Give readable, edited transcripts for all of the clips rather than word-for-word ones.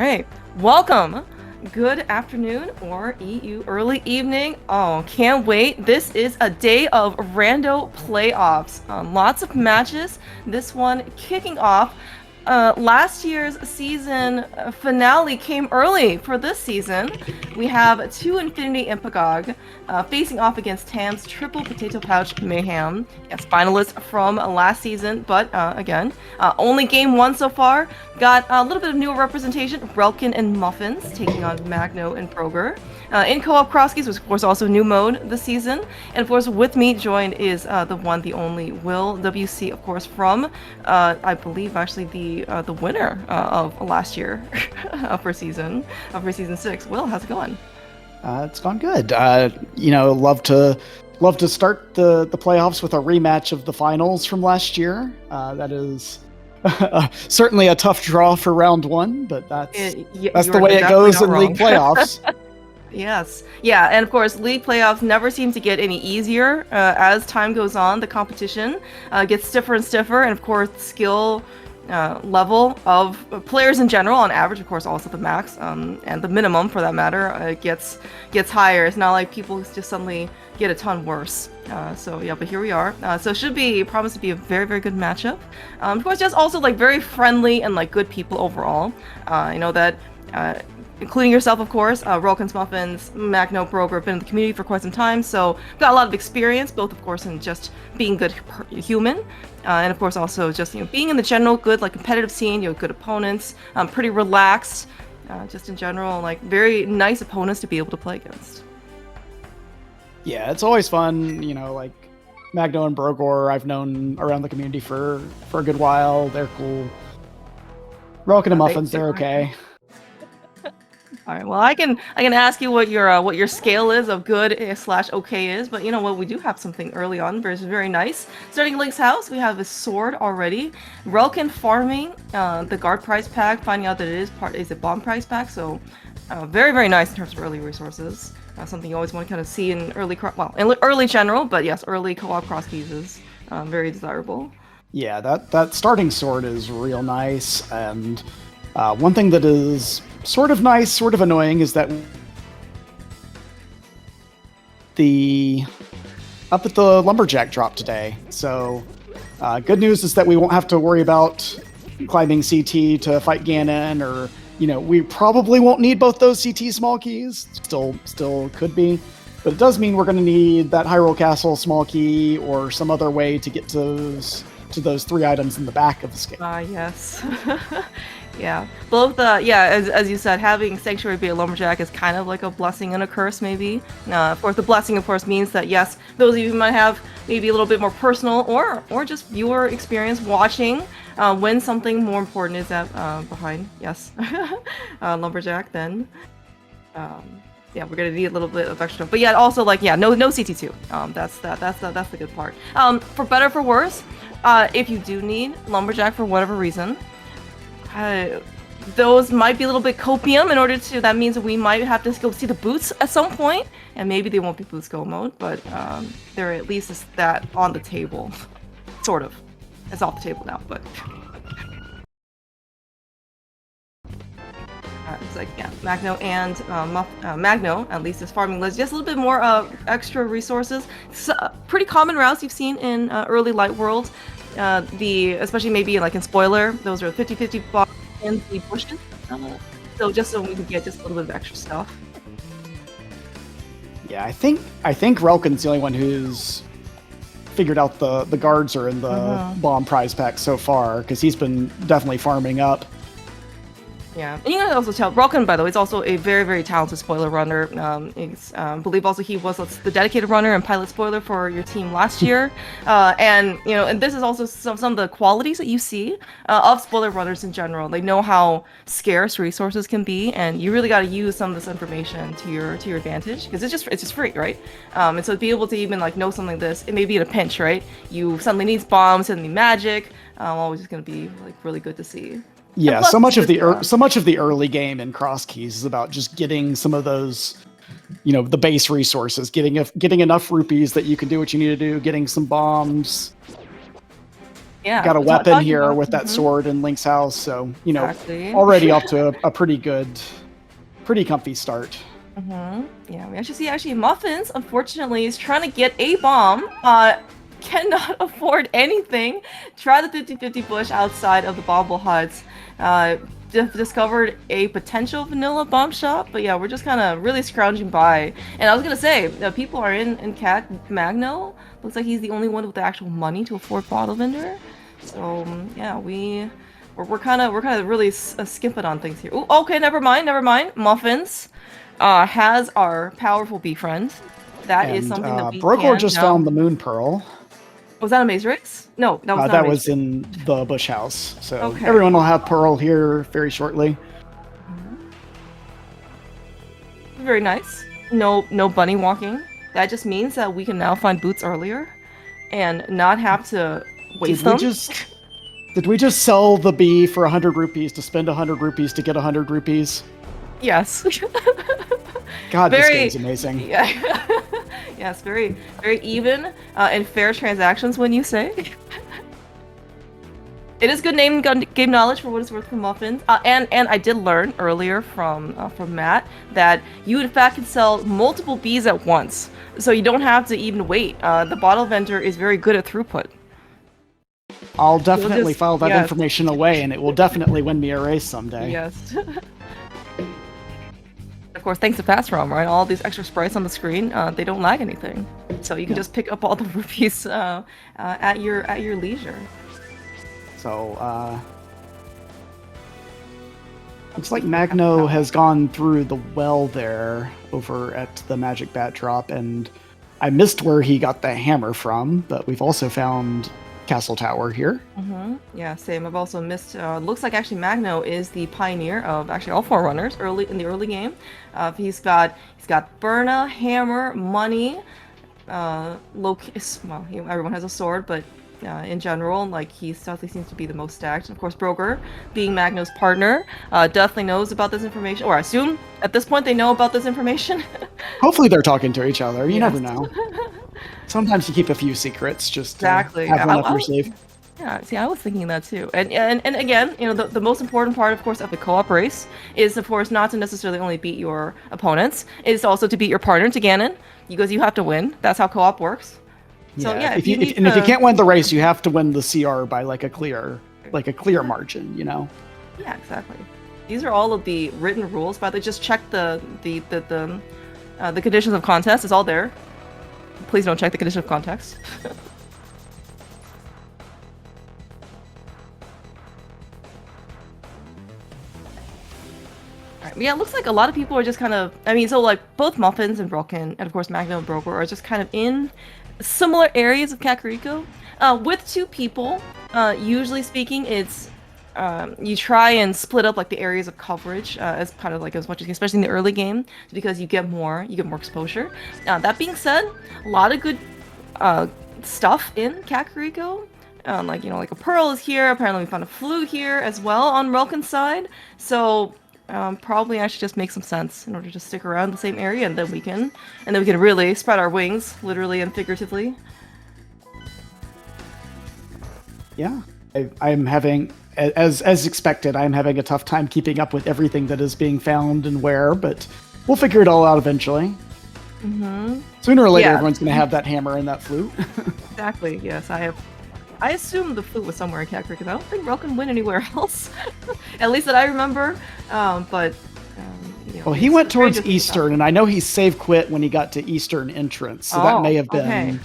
Hey, welcome. Good afternoon or EU early evening. Oh, can't wait. This is a day of rando playoffs. Lots of matches. This one kicking off. Last year's season finale came early for this season. We have two Infinity and Pgog facing off against Tam's Triple Potatoepouch Mayhem. Yes, finalists from last season, but again, only game one so far. Got a little bit of newer representation. Relkin and Muffins taking on Magno and Proger. In co-op cross-keys was of course also new mode this season. And of course with me joined is the one, the only Will WC, of course, from I believe actually the winner of last year for season 6. Will, how's it going? It's gone good. Love to start the playoffs with a rematch of the finals from last year. That is certainly a tough draw for round one, but that's the way it goes in league playoffs. Yes. Yeah, and of course, league playoffs never seem to get any easier. As time goes on, the competition gets stiffer and stiffer, and of course, skill level of players in general, on average, of course, also the max, and the minimum for that matter, gets higher. It's not like people just suddenly get a ton worse. So yeah, but here we are. So it should be promised to be a very, very good matchup. Of course, just also like very friendly and like good people overall. I know that. Including yourself, of course, Rolkins, Muffins, Magno, Broker have been in the community for quite some time, so got a lot of experience, both, of course, in just being good human, and of course also just being in the general good like competitive scene. Good opponents, pretty relaxed, just in general, like very nice opponents to be able to play against. Yeah, it's always fun. Like Magno and Brogor, I've known around the community for a good while. They're cool. Rolkin and Muffins, they're okay. All right. Well, I can ask you what your scale is of good / okay is, but you know what? We do have something early on, which is very nice. Starting Link's house, we have a sword already. Relkin farming the guard prize pack, finding out that it is a bomb prize pack, so very, very nice in terms of early resources. Something you always want to kind of see in early general, but yes, early co-op cross keys is very desirable. Yeah, that starting sword is real nice, and one thing that is sort of nice, sort of annoying is that up at the lumberjack drop today. So good news is that we won't have to worry about climbing CT to fight Ganon, or we probably won't need both those CT small keys. Still could be, but it does mean we're going to need that Hyrule Castle small key or some other way to get to those 3 items in the back of the scale. Yes. Yeah, both. As you said, having Sanctuary be a lumberjack is kind of like a blessing and a curse, maybe. Of course, the blessing, of course, means that yes, those of you who might have maybe a little bit more personal or just viewer experience watching when something more important is behind. Yes, lumberjack. Then, yeah, we're gonna need a little bit of extra. But yeah, also like no CT2. That's the good part. For better for worse, if you do need lumberjack for whatever reason. Those might be a little bit copium in order to. That means we might have to go see the boots at some point, and maybe they won't be boots go mode, but there at least is that on the table, sort of. It's off the table now, but it's like Magno and Magno at least is farming list just a little bit more extra resources. Pretty common routes you've seen in early Light World. Especially maybe like in spoiler, those are 50-50 blocks in the bushes. So just so we can get just a little bit of extra stuff. Yeah, I think Relkin's the only one who's figured out the guards are in the bomb prize pack so far, because he's been definitely farming up. Yeah, and you can also tell Relkin, by the way, is also a very, very talented spoiler runner. I believe also he was the dedicated runner and pilot spoiler for your team last year. And this is also some of the qualities that you see of spoiler runners in general. They know how scarce resources can be, and you really got to use some of this information to your advantage, because it's just free, right? And so to be able to even like know something like this, it may be in a pinch, right? You suddenly need bombs, suddenly magic. Always going to be like really good to see. Yeah, so much of the early game in cross keys is about just getting some of those, the base resources, getting enough rupees that you can do what you need to do, getting some bombs. Yeah, got a weapon talking here about, with that sword in Link's house, so exactly. already off to a pretty comfy start. Yeah, we actually see Muffins, unfortunately, is trying to get a bomb. Cannot afford anything. Try the 50-50 bush outside of the Bobble Huts. Discovered a potential vanilla bomb shop, but yeah, we're just kind of really scrounging by. And I was gonna say, people are in Cat Magno. Looks like he's the only one with the actual money to afford bottle vendor. So yeah, we're kind of really skipping on things here. Ooh, okay, never mind. Muffins has our powerful befriend. That is And something that we Brogor can just now. found the Moon Pearl. Was that a Maze Rix? No, that was not That a Maze was Rix. in the Bush House. So Okay. everyone will have Pearl here very shortly. Very nice. No bunny walking. That just means that we can now find boots earlier and not have to waste them. Did we just sell the bee for 100 rupees to spend 100 rupees to get 100 rupees? Yes. God, this game's amazing. Yeah. Yes, very even and fair transactions, when you say. It is good game knowledge for what it's worth for Muffins. And I did learn earlier from Matt that you in fact can sell multiple bees at once, so you don't have to even wait. The bottle vendor is very good at throughput. I'll definitely file that information away, and it will definitely win me a race someday. Yes. Of course, thanks to Fast ROM, right? All these extra sprites on the screen, they don't lag anything, so you can just pick up all the rupees at your leisure. So, looks like Magno has gone through the well there over at the Magic Bat Drop, and I missed where he got the hammer from, but we've also found Castle Tower here. Yeah, same. I've also missed. Looks like actually Magno is the pioneer of actually all Forerunners in the early game. He's got Burna, hammer, money. Everyone has a sword, but in general, like, he definitely seems to be the most stacked. Of course, Broger, being Magno's partner, definitely knows about this information, or I assume at this point they know about this information. Hopefully they're talking to each other. You never know. Sometimes you keep a few secrets just to have one up your sleeve. Yeah, see, I was thinking that too. And again, the most important part, of course, of the co-op race is, of course, not to necessarily only beat your opponents. It's also to beat your partner to Ganon, because you have to win. That's how co-op works. So yeah, if you can't win the race, you have to win the CR by like a clear margin, Yeah, exactly. These are all of the written rules. By the way, just check the conditions of contest. It's all there. Please don't check the condition of context. Alright, yeah, it looks like a lot of people are just kind of, so like both Muffins and Broken, and of course Magno and Broker are just kind of in similar areas of Kakariko. With two people, usually speaking, it's you try and split up like the areas of coverage as kind of like as much as, especially in the early game, because you get more exposure. That being said, a lot of good stuff in Kakariko. Like a pearl is here. Apparently, we found a flute here as well on Relkin's side. So probably actually just make some sense in order to stick around the same area, and then we can really spread our wings, literally and figuratively. Yeah, I'm having, as expected, I'm having a tough time keeping up with everything that is being found and where, but we'll figure it all out eventually. Sooner or later, everyone's going to have that hammer and that flute. Exactly. Yes, I assume the flute was somewhere in Kakariko, because I don't think Rel can win anywhere else. At least that I remember. Well, he went towards Eastern, and I know he save quit when he got to Eastern entrance, so that may have been... Okay.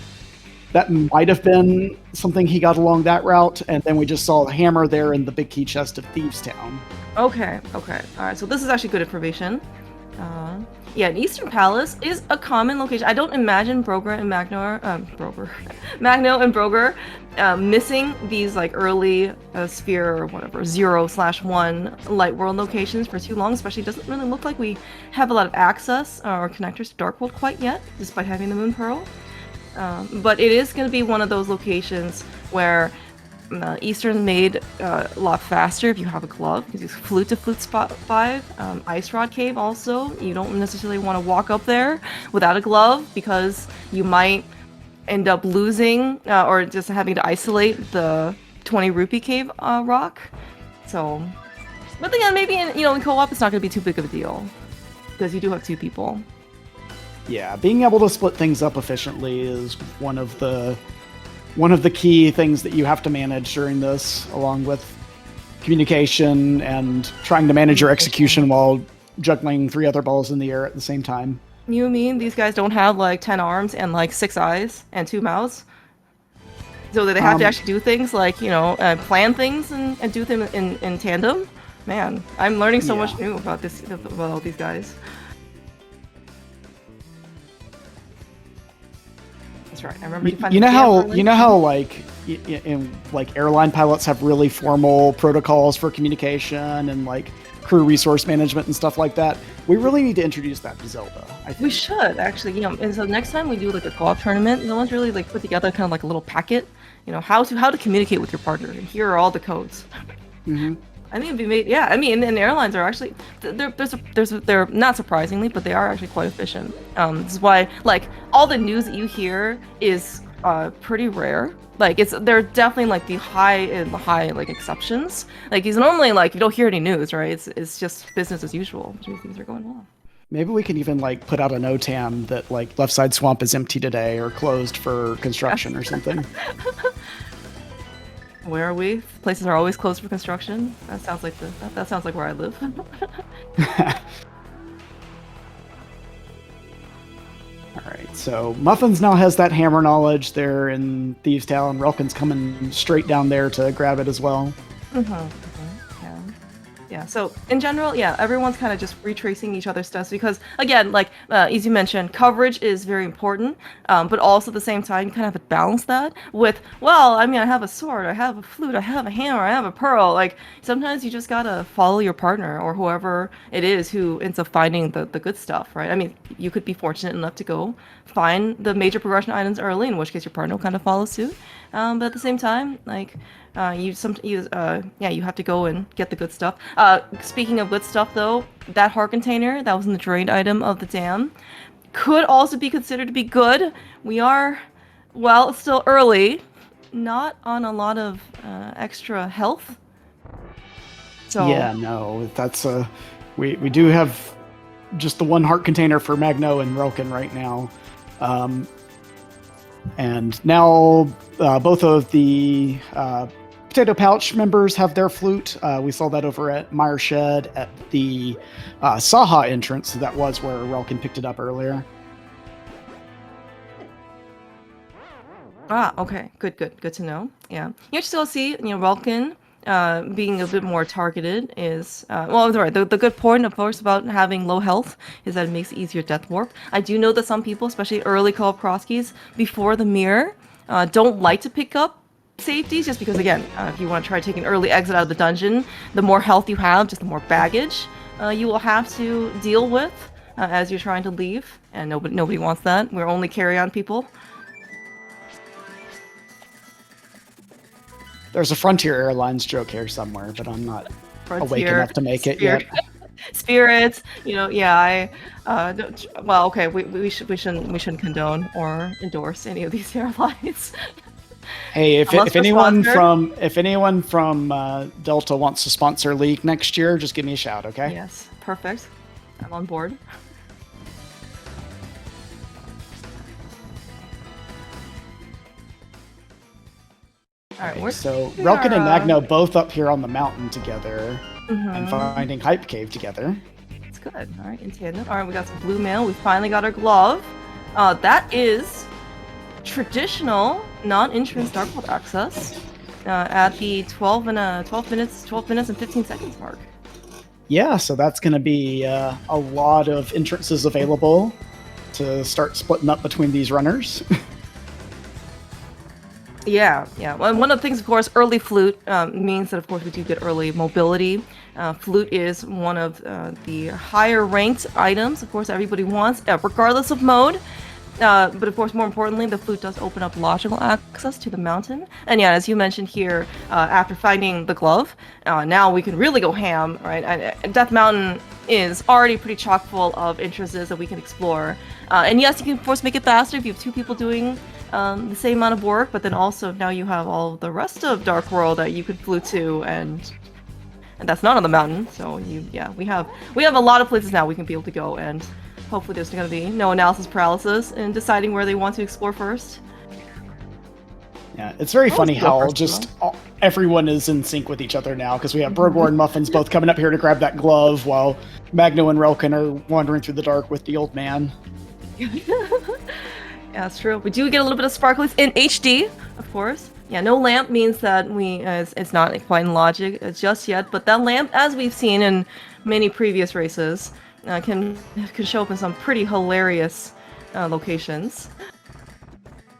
That might have been something he got along that route, and then we just saw the hammer there in the big key chest of Thieves Town. Okay. Alright, so this is actually good information. Yeah, an Eastern Palace is a common location. I don't imagine Magno and Broger missing these like early sphere or whatever 0/1 light world locations for too long. Especially, it doesn't really look like we have a lot of access or connectors to Dark World quite yet, despite having the Moon Pearl. But it is going to be one of those locations where Eastern made a lot faster if you have a glove, because it's flute to flute spot 5. Ice Rod Cave also, you don't necessarily want to walk up there without a glove, because you might end up losing or just having to isolate the 20 rupee cave rock. So, but again, maybe in co-op it's not going to be too big of a deal because you do have 2 people. Yeah, being able to split things up efficiently is one of the key things that you have to manage during this, along with communication and trying to manage your execution while juggling 3 other balls in the air at the same time. You mean these guys don't have like 10 arms and like 6 eyes and 2 mouths? So that they have to actually do things like, plan things and do them in tandem? Man, I'm learning so much new about all these guys. That's right. I remember you know how like airline pilots have really formal protocols for communication and like crew resource management and stuff like that. We really need to introduce that to Zelda, I think. We should actually, and so next time we do like a co-op tournament, no one's really like put together kind of like a little packet, how to communicate with your partner. And here are all the codes. Mm-hmm. I think it'd be made. Yeah, I mean, and airlines are actually they're not surprisingly, but they are actually quite efficient. This is why like all the news that you hear is pretty rare. Like they're definitely like the high like exceptions. Like because normally like you don't hear any news, right? It's just business as usual, which means things are going well. Maybe we can even like put out a NOTAM that like left side swamp is empty today or closed for construction or something. Where are we? Places are always closed for construction. That sounds like that sounds like where I live. All right, so Muffins now has that hammer knowledge there in Thieves Town. Relkin's coming straight down there to grab it as well. Yeah, so in general, yeah, everyone's kind of just retracing each other's stuff because, again, like, as you mentioned, coverage is very important, but also at the same time, you kind of have to balance that with, well, I mean, I have a sword, I have a flute, I have a hammer, I have a pearl. Like, sometimes you just gotta follow your partner or whoever it is who ends up finding the good stuff, right? I mean, you could be fortunate enough to go find the major progression items early, in which case your partner will kind of follow suit. But at the same time, like, you have to go and get the good stuff. Speaking of good stuff, though, that heart container that was in the drained item of the dam could also be considered to be good. We are, well, it's still early, not on a lot of extra health. So yeah, no, that's we do have just the one heart container for Magno and Relkin right now. And now both of the Potatoepouch members have their flute. We saw that over at Meyer Shed at the Saha entrance. So that was where Relkin picked it up earlier. Ah, okay, good to know. Yeah, you still see, Relkin being a bit more targeted is well, right. The good point, of course, about having low health is that it makes it easier death warp. I do know that some people, especially early co-op croskies, before the mirror, don't like to pick up safeties just because, again, if you want to try to take an early exit out of the dungeon, the more health you have, just the more baggage you will have to deal with as you're trying to leave, and nobody wants that. We're only carry-on people. There's a Frontier Airlines joke here somewhere, but I'm not awake enough to make it yet. Spirits, yeah. Well, okay, we shouldn't condone or endorse any of these airlines. Hey, if anyone from Delta wants to sponsor League next year, just give me a shout, okay? Yes, perfect. I'm on board. All right, so Relkin and Magno both up here on the mountain together and finding Hype Cave together. That's good. All right, in tandem. All right, we got some blue mail. We finally got our glove. That is traditional non-entrance Dark World access at the 12 minutes and 15 seconds mark. Yeah, so that's going to be a lot of entrances available to start splitting up between these runners. Yeah. Well, one of the things, of course, early flute means that, of course, we do get early mobility. Flute is one of the higher ranked items, of course, everybody wants, regardless of mode. But of course, more importantly, the flute does open up logical access to the mountain. And yeah, as you mentioned here, after finding the glove, now we can really go ham, right? And Death Mountain is already pretty chock full of entrances that we can explore. And yes, you can, of course, make it faster if you have 2 people doing the same amount of work, but then also now you have all the rest of Dark World that you could flew to, and that's not on the mountain. So we have a lot of places now we can be able to go, and hopefully there's going to be no analysis paralysis in deciding where they want to explore first. Yeah, it's very funny how just everyone is in sync with each other now, because we have Brogor and Muffins both coming up here to grab that glove, while Magno and Relkin are wandering through the dark with the old man. Yeah, that's true. We do get a little bit of sparkles in HD, of course. Yeah, no lamp means that it's not quite in logic just yet, but that lamp, as we've seen in many previous races, can show up in some pretty hilarious locations.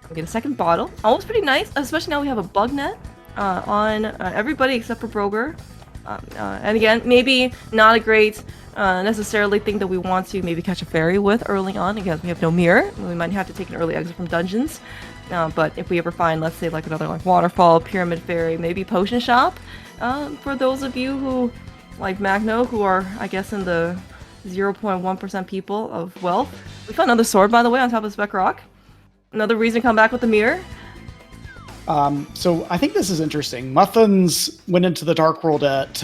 We get a second bottle. Almost pretty nice, especially now we have a bug net on everybody except for Brogor. And again, maybe not a great necessarily thing that we want to maybe catch a fairy with early on. Again, we have no mirror. We might have to take an early exit from dungeons. But if we ever find, let's say, like another like waterfall, pyramid fairy, maybe potion shop, for those of you who, like Magno, who are, I guess, in the 0.1% people of wealth. We found another sword, by the way, on top of Spec Rock. Another reason to come back with the mirror. So I think this is interesting. Muffins went into the Dark World at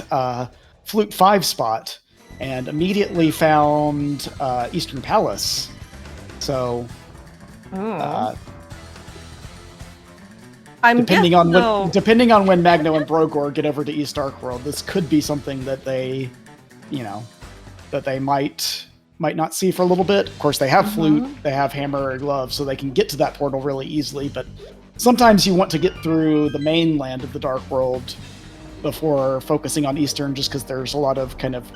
Flute 5 spot and immediately found Eastern Palace. So depending on when Magno and Brogor get over to East Dark World, this could be something that they, that they might not see for a little bit. Of course, they have Flute, they have Hammer or Glove, so they can get to that portal really easily, but sometimes you want to get through the mainland of the Dark World before focusing on Eastern, just because there's a lot of kind of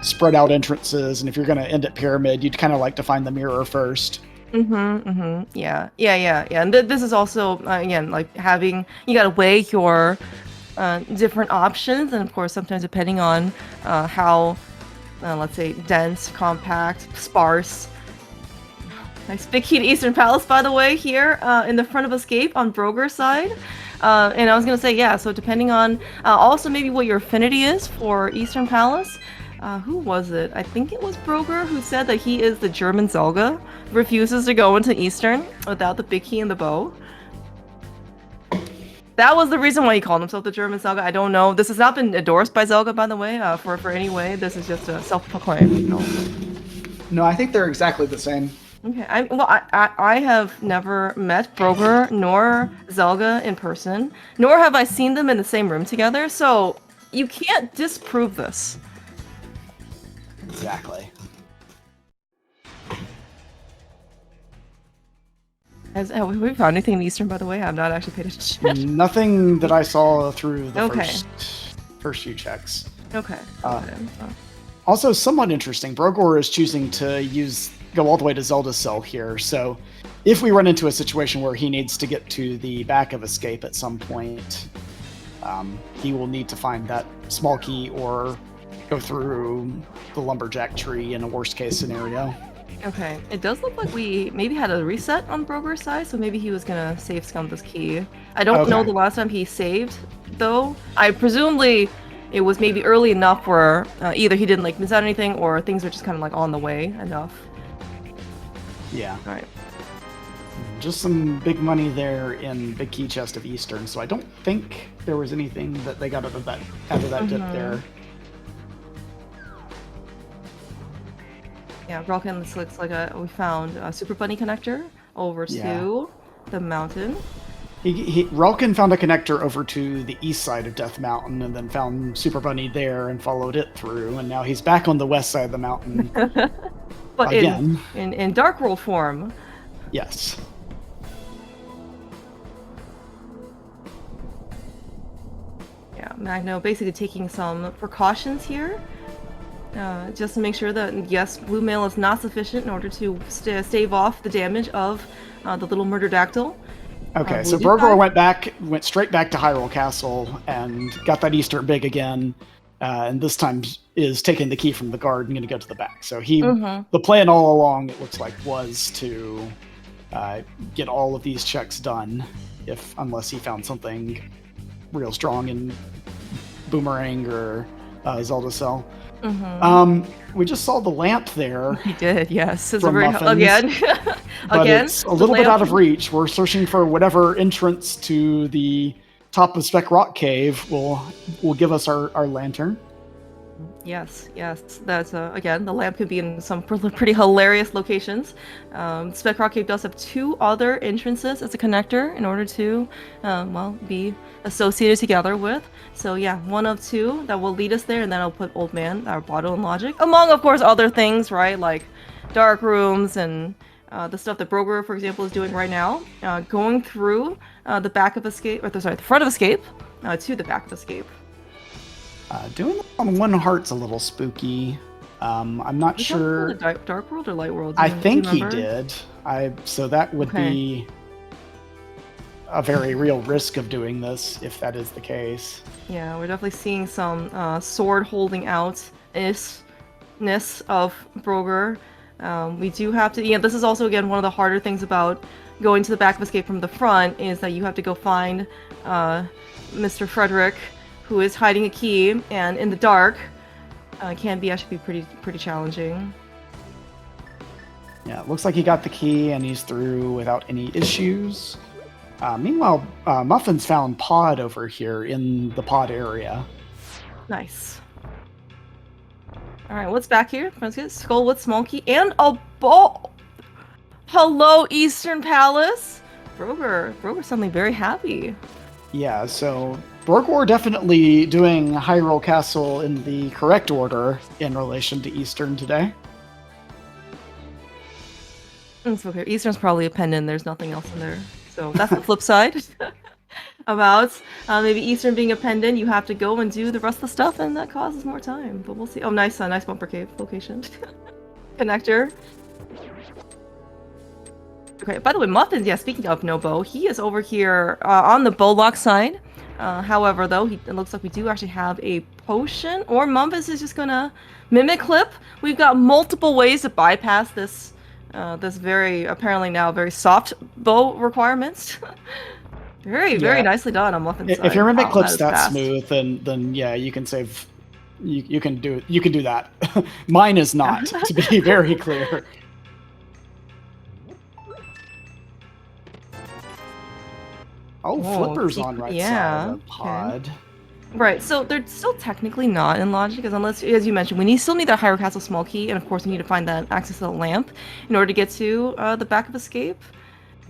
spread out entrances, and if you're going to end at Pyramid, you'd kind of like to find the mirror first. Yeah. And this is also, again, like you gotta weigh your different options, and of course, sometimes depending on how, let's say, dense, compact, sparse. Nice big key to Eastern Palace, by the way, here in the front of Escape on Brogor's side. And I was gonna say, yeah, so depending on also maybe what your affinity is for Eastern Palace. Who was it? I think it was Brogor who said that he is the German Zelda, refuses to go into Eastern without the big key and the bow. That was the reason why he called himself the German Zelda. I don't know. This has not been endorsed by Zelda, by the way, for any way. This is just a self-proclaimed. No, I think they're exactly the same. Okay, I have never met Brogor nor Zelda in person, nor have I seen them in the same room together, so you can't disprove this. Exactly. Have we found anything in Eastern, by the way? I'm not actually paid attention. Nothing that I saw through the first few checks. Okay. Also, somewhat interesting, Brogor is choosing to go all the way to Zelda's cell here, so if we run into a situation where he needs to get to the back of Escape at some point, he will need to find that small key or go through the lumberjack tree in a worst case scenario. Okay, it does look like we maybe had a reset on Brogor's side, so maybe he was gonna save scum this key. I don't know the last time he saved, though. I presumably it was maybe early enough where either he didn't miss out anything, or things were just kind of on the way enough. Yeah. All right. Just some big money there in Big Key Chest of Eastern, so I don't think there was anything that they got out of that dip there. Yeah, Relkin, this looks like we found a Super Bunny connector over to the mountain. Relkin found a connector over to the east side of Death Mountain and then found Super Bunny there and followed it through, and now he's back on the west side of the mountain. But again. in Dark World form. Yes. Yeah, Magno basically taking some precautions here. Just to make sure that, yes, blue mail is not sufficient in order to stave off the damage of the little murder-dactyl. Okay, so Brogor went straight back to Hyrule Castle and got that Eastern big again, and this time is taking the key from the guard and going to go to the back. So the plan all along, it looks like, was to get all of these checks done, unless he found something real strong in Boomerang or Zelda Cell. We just saw the lamp there. He did, yes. It's From very Muffins, again. but Again, it's a little bit out of reach. We're searching for whatever entrance to the top of Speck Rock Cave will give us our lantern. Yes. That's again, the lamp could be in some pretty hilarious locations. Speck Rock Cave does have 2 other entrances as a connector in order to, well, be associated together with. So yeah, 1 of 2 that will lead us there, and then I'll put Old Man, our Bottle and Logic, among of course other things, right? Like dark rooms and the stuff that Broger, for example, is doing right now, going through the back of Escape, or sorry, the front of Escape, to the back of Escape. Doing it on 1 heart's a little spooky. I'm not sure. Dark World or Light World? I think he did. So that would be a very real risk of doing this if that is the case. Yeah, we're definitely seeing some sword holding out-ness of Broger. We do have to. Yeah, this is also again one of the harder things about going to the back of Escape from the front is that you have to go find Mr. Frederick, who is hiding a key, and in the dark, can actually be pretty challenging. Yeah, it looks like he got the key and he's through without any issues. Meanwhile, Muffins found Pod over here in the pod area. Nice. All right, what's back here? Let's get Skull with Small Key and a ball. Hello, Eastern Palace. Broger's suddenly very happy. Yeah, so Broger definitely doing Hyrule Castle in the correct order in relation to Eastern today. It's okay. Eastern's probably a pendant. There's nothing else in there. So that's the flip side. About maybe Eastern being a pendant, you have to go and do the rest of the stuff, and that causes more time. But we'll see. Oh, nice bumper cave location. Connector. Okay, by the way, Muffins, yeah, speaking of no bow, he is over here on the bow lock side. However, though, it looks like we do actually have a potion, or Muffins is just gonna mimic clip. We've got multiple ways to bypass this this apparently now very soft bow requirements. very nicely done on Muffins' side. If your mimic clip's that that smooth, then yeah, you can save. You can do it. You can do that. Mine is not, to be very clear. Oh, Flipper's on right side of the pod. Okay. Right, so they're still technically not in logic, because unless, as you mentioned, we still need that Hyrule Castle small key, and of course we need to find that access to the lamp in order to get to the back of Escape.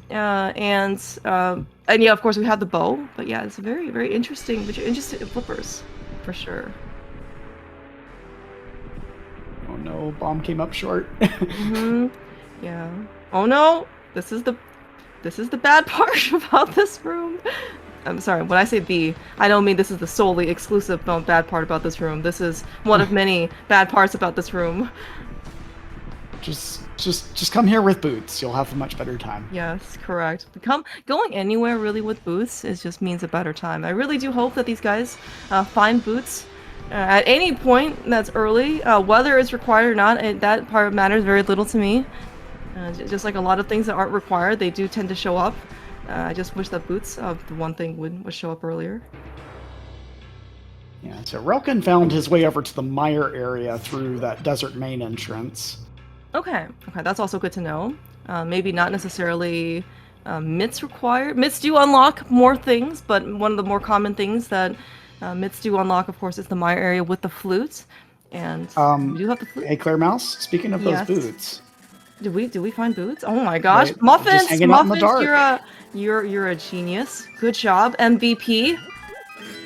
And yeah, of course we have the bow, but yeah, it's a very interesting Flippers, for sure. Oh no, bomb came up short. Yeah. Oh no, this is the bad part about this room. I'm sorry, when I say I don't mean this is the solely exclusive bad part about this room. This is one of many bad parts about this room. Just come here with boots. You'll have a much better time. Yes, correct. Going anywhere really with boots just means a better time. I really do hope that these guys find boots at any point that's early. Whether it's required or not, that part matters very little to me. Just like a lot of things that aren't required, they do tend to show up. I just wish that boots, the one thing, would show up earlier. Yeah, so Relkin found his way over to the mire area through that desert main entrance. Okay, that's also good to know. Maybe not necessarily mitts required. Mitts do unlock more things, but one of the more common things that mitts do unlock, of course, is the mire area with the flute. And we do have the flute. Hey, Claire Mouse, speaking of those boots. Did we find boots? Oh my gosh, right, Muffins! You're a genius. Good job, MVP.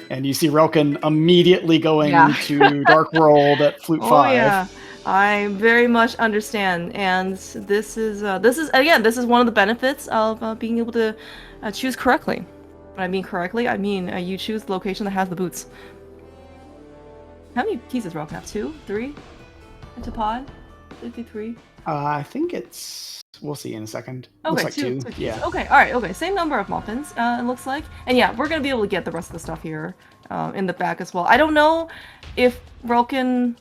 And you see Relkin immediately going to Dark World at Flute 5. Oh yeah, I very much understand. And this is one of the benefits of being able to choose correctly. When I mean correctly, I mean you choose the location that has the boots. How many keys does Relkin have? 2, 3? Into pod? 53. I think it's. We'll see in a second. Okay, looks like 2. Yeah. Okay, alright, okay. Same number of muffins, it looks like. And yeah, we're gonna be able to get the rest of the stuff here in the back as well. I don't know if Relkin.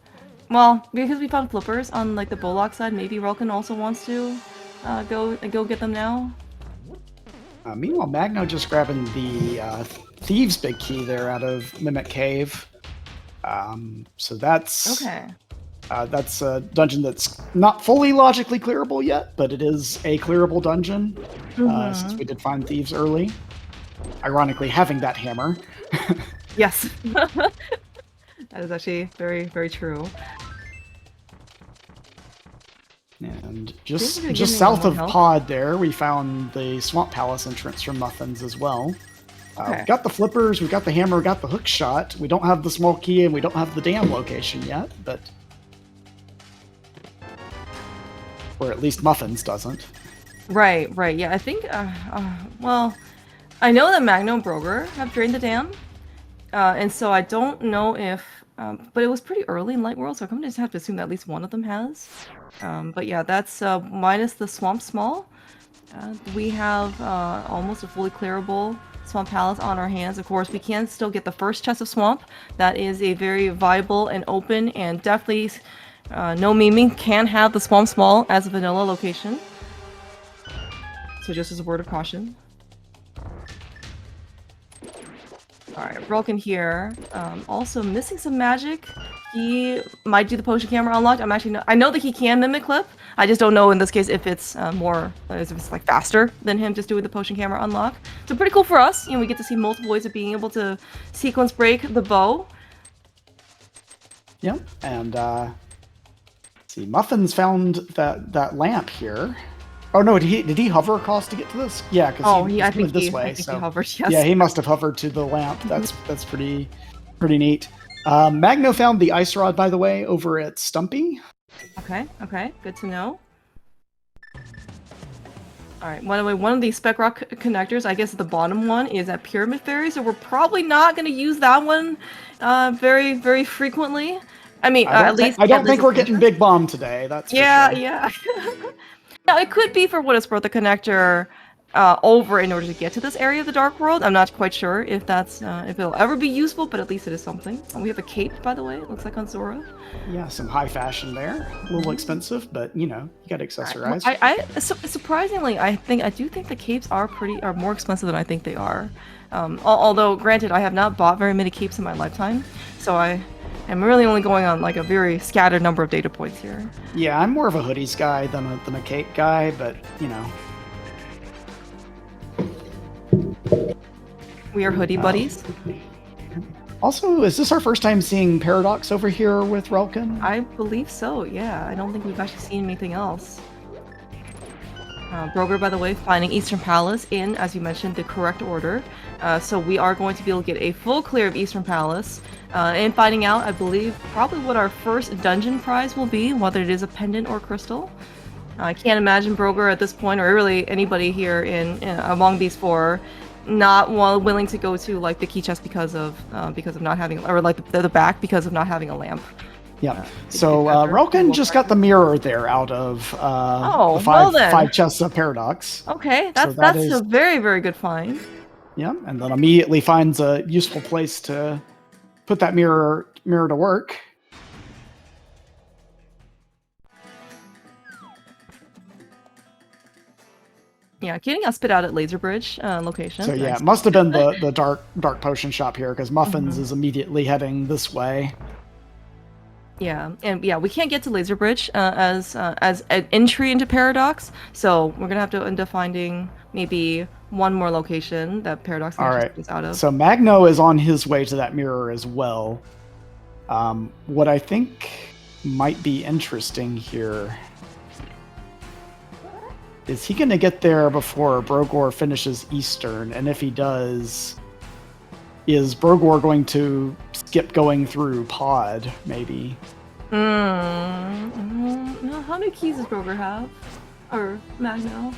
Well, because we found flippers on like the Bullock side, maybe Relkin also wants to go get them now. Meanwhile, Magno just grabbing the Thieves' big key there out of Mimic Cave. So that's Okay. That's a dungeon that's not fully logically clearable yet, but it is a clearable dungeon, since we did find thieves early. Ironically, having that hammer. Yes. That is actually very, very true. And Seems like just they're just giving south one of health. Pod there, we found the Swamp Palace entrance from Muffins as well. Okay. We got the flippers, we got the hammer, we got the hook shot. We don't have the small key, and we don't have the dam location yet, but... Or at least Muffins doesn't. Right, right. Yeah, I think, well, I know that Magno and Broger have drained the dam. And so I don't know if, but it was pretty early in Light World, so I'm gonna just have to assume that at least one of them has. But yeah, that's minus the Swamp Small. We have almost a fully clearable Swamp Palace on our hands. Of course, we can still get the first chest of Swamp. That is a very viable and open, and definitely no memeing can have the Swamp Small as a vanilla location. So just as a word of caution. Alright, Broken here. Also missing some magic. He might do the potion camera unlocked. I know that he can mimic clip. I just don't know in this case if it's if it's like faster than him just doing the potion camera unlock. So pretty cool for us. You know, we get to see multiple ways of being able to sequence break the bow. Yep, and see, Muffins found that lamp here. Oh no, did he hover across to get to this? Yeah, because I think this he way. he hovered. Yes. Yeah, he must have hovered to the lamp. That's pretty neat. Magno found the ice rod, by the way, over at Stumpy. Okay, good to know. Alright, by the way, one of these spec rock connectors, I guess the bottom one, is at Pyramid Fairy, so we're probably not going to use that one very, very frequently. I mean, at least... I don't think we're getting Big Bomb today, that's for sure. Yeah. Now, it could be for what it's worth, the connector over in order to get to this area of the Dark World. I'm not quite sure if that's if it'll ever be useful, but at least it is something. And we have a cape, by the way, it looks like on Zora. Yeah, some high fashion there. A little expensive, but you know, you got to accessorize. Surprisingly, I do think the capes are more expensive than I think they are. Although, granted, I have not bought very many capes in my lifetime, so I'm really only going on like a very scattered number of data points here. Yeah, I'm more of a hoodies guy than a cape guy, but you know. We are hoodie buddies. Also, is this our first time seeing Paradox over here with Relkin? I believe so, yeah. I don't think we've actually seen anything else. Broger, by the way, finding Eastern Palace in, as you mentioned, the correct order. So we are going to be able to get a full clear of Eastern Palace. And finding out, I believe, probably what our first dungeon prize will be, whether it is a pendant or crystal. I can't imagine Broger at this point, or really anybody here among these four, not willing to go to like the key chest because of not having, or like the back because of not having a lamp. Yeah. So Relkin just got the mirror there out of the five chests of Paradox. Okay, that's a very, very good find. Yeah, and then immediately finds a useful place to put that mirror to work. Yeah, getting us spit out at Laser Bridge location. So yeah, it must have been the dark potion shop here, because Muffins is immediately heading this way. Yeah, and yeah, we can't get to Laser Bridge as an entry into Paradox, so we're gonna have to end up finding maybe one more location that Paradox can spit us out of. So Magno is on his way to that mirror as well. What I think might be interesting here is he going to get there before Brogor finishes Eastern? And if he does, is Brogor going to skip going through Pod, maybe? How many keys does Brogor have? Or Magno?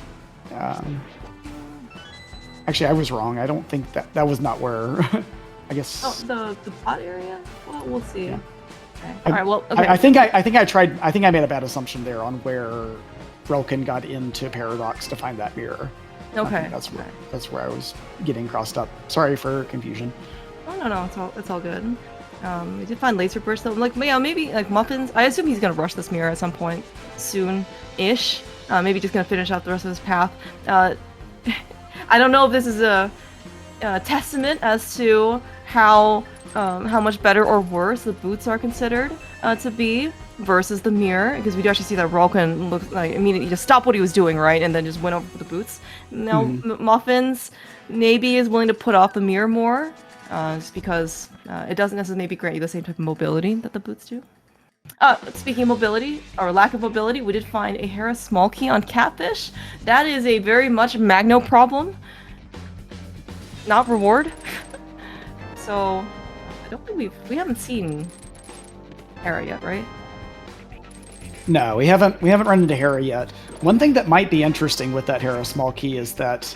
Actually, I was wrong. I don't think that was not where... I guess... Oh, the Pod area? Well, we'll see. Yeah. Okay. All right, well, okay. I think I made a bad assumption there on where Relkin got into Paradox to find that mirror. Okay. That's where I was getting crossed up. Sorry for confusion. Oh no, it's all good. We did find Laser Burst though. Like, yeah, maybe like Muffins. I assume he's gonna rush this mirror at some point soon-ish. Maybe just gonna finish out the rest of his path. I don't know if this is a testament as to how much better or worse the boots are considered to be versus the mirror, because we do actually see that Rolkin looks like immediately just stopped what he was doing, right, and then just went over for the boots. Now Muffins maybe is willing to put off the mirror more, just because it doesn't necessarily maybe grant you the same type of mobility that the boots do. Speaking of mobility, or lack of mobility, we did find a Hera small key on Catfish. That is a very much Magno problem, not reward. So, I don't think we haven't seen Hera yet, right? No, we haven't run into Hera yet. One thing that might be interesting with that Hera small key is that,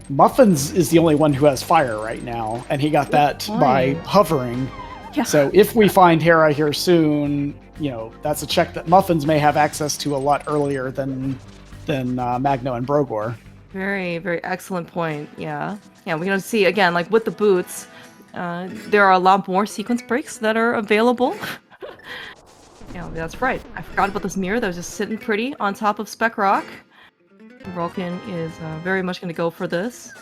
Muffins is the only one who has fire right now, and he got that by hovering. Yeah. So if we find Hera here soon, that's a check that Muffins may have access to a lot earlier than Magno and Brogor. Very, very excellent point. Yeah. Yeah, we're going to see, again, like with the boots, there are a lot more sequence breaks that are available. Yeah, that's right. I forgot about this mirror that was just sitting pretty on top of Spec Rock. Rolkin is very much going to go for this.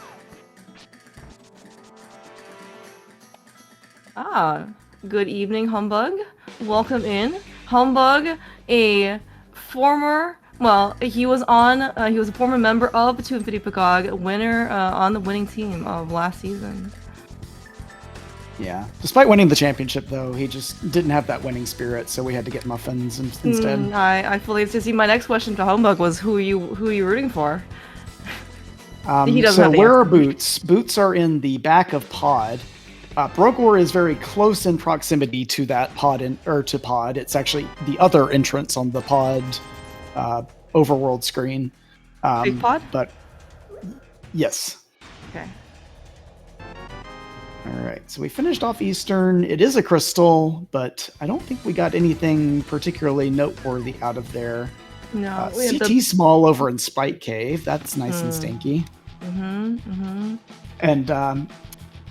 Good evening, Humbug. Welcome in. Humbug, a former... Well, he was a former member of the Pgog, winner on the winning team of last season. Yeah. Despite winning the championship, though, he just didn't have that winning spirit, so we had to get Muffins instead. I fully see. My next question to Humbug was, who are you rooting for? So where are Boots? Boots are in the back of Pod. Brogor is very close in proximity to that Pod, to Pod. It's actually the other entrance on the Pod overworld screen. Big Pod? But yes. Okay. All right, so we finished off Eastern. It is a crystal, but I don't think we got anything particularly noteworthy out of there. No. CT small over in Spike Cave. That's nice and stanky. And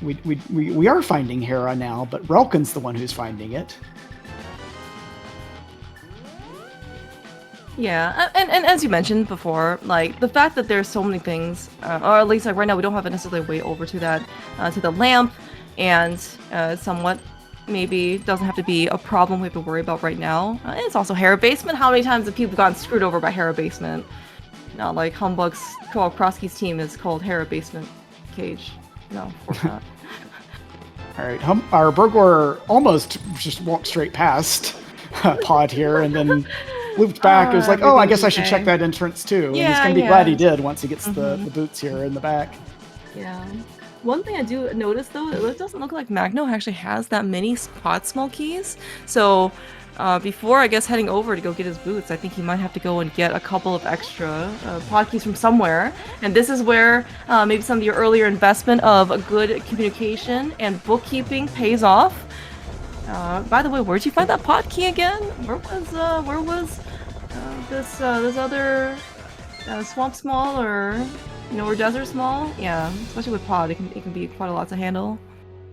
we are finding Hera now, but Relkin's the one who's finding it. Yeah, and as you mentioned before, like the fact that there's so many things, or at least like right now we don't have necessarily a way over to that, to the lamp, and somewhat maybe doesn't have to be a problem we have to worry about right now. It's also Hera Basement. How many times have people gotten screwed over by Hera Basement? Not like Humbug's Krosky's team is called Hera Basement Cage. No, of course not. All right, our Brogor almost just walked straight past Pod here, and then looped back. It was like, oh, I guess I should check that entrance too. And he's going to be glad he did once he gets the boots here in the back. Yeah. One thing I do notice, though, it doesn't look like Magno actually has that many Pod small keys. So before, I guess, heading over to go get his boots, I think he might have to go and get a couple of extra Pod keys from somewhere. And this is where maybe some of your earlier investment of a good communication and bookkeeping pays off. By the way, where'd you find that Pod key again? Where was this other Swamp Small or or Desert Small? Yeah, especially with Pod, it can be quite a lot to handle.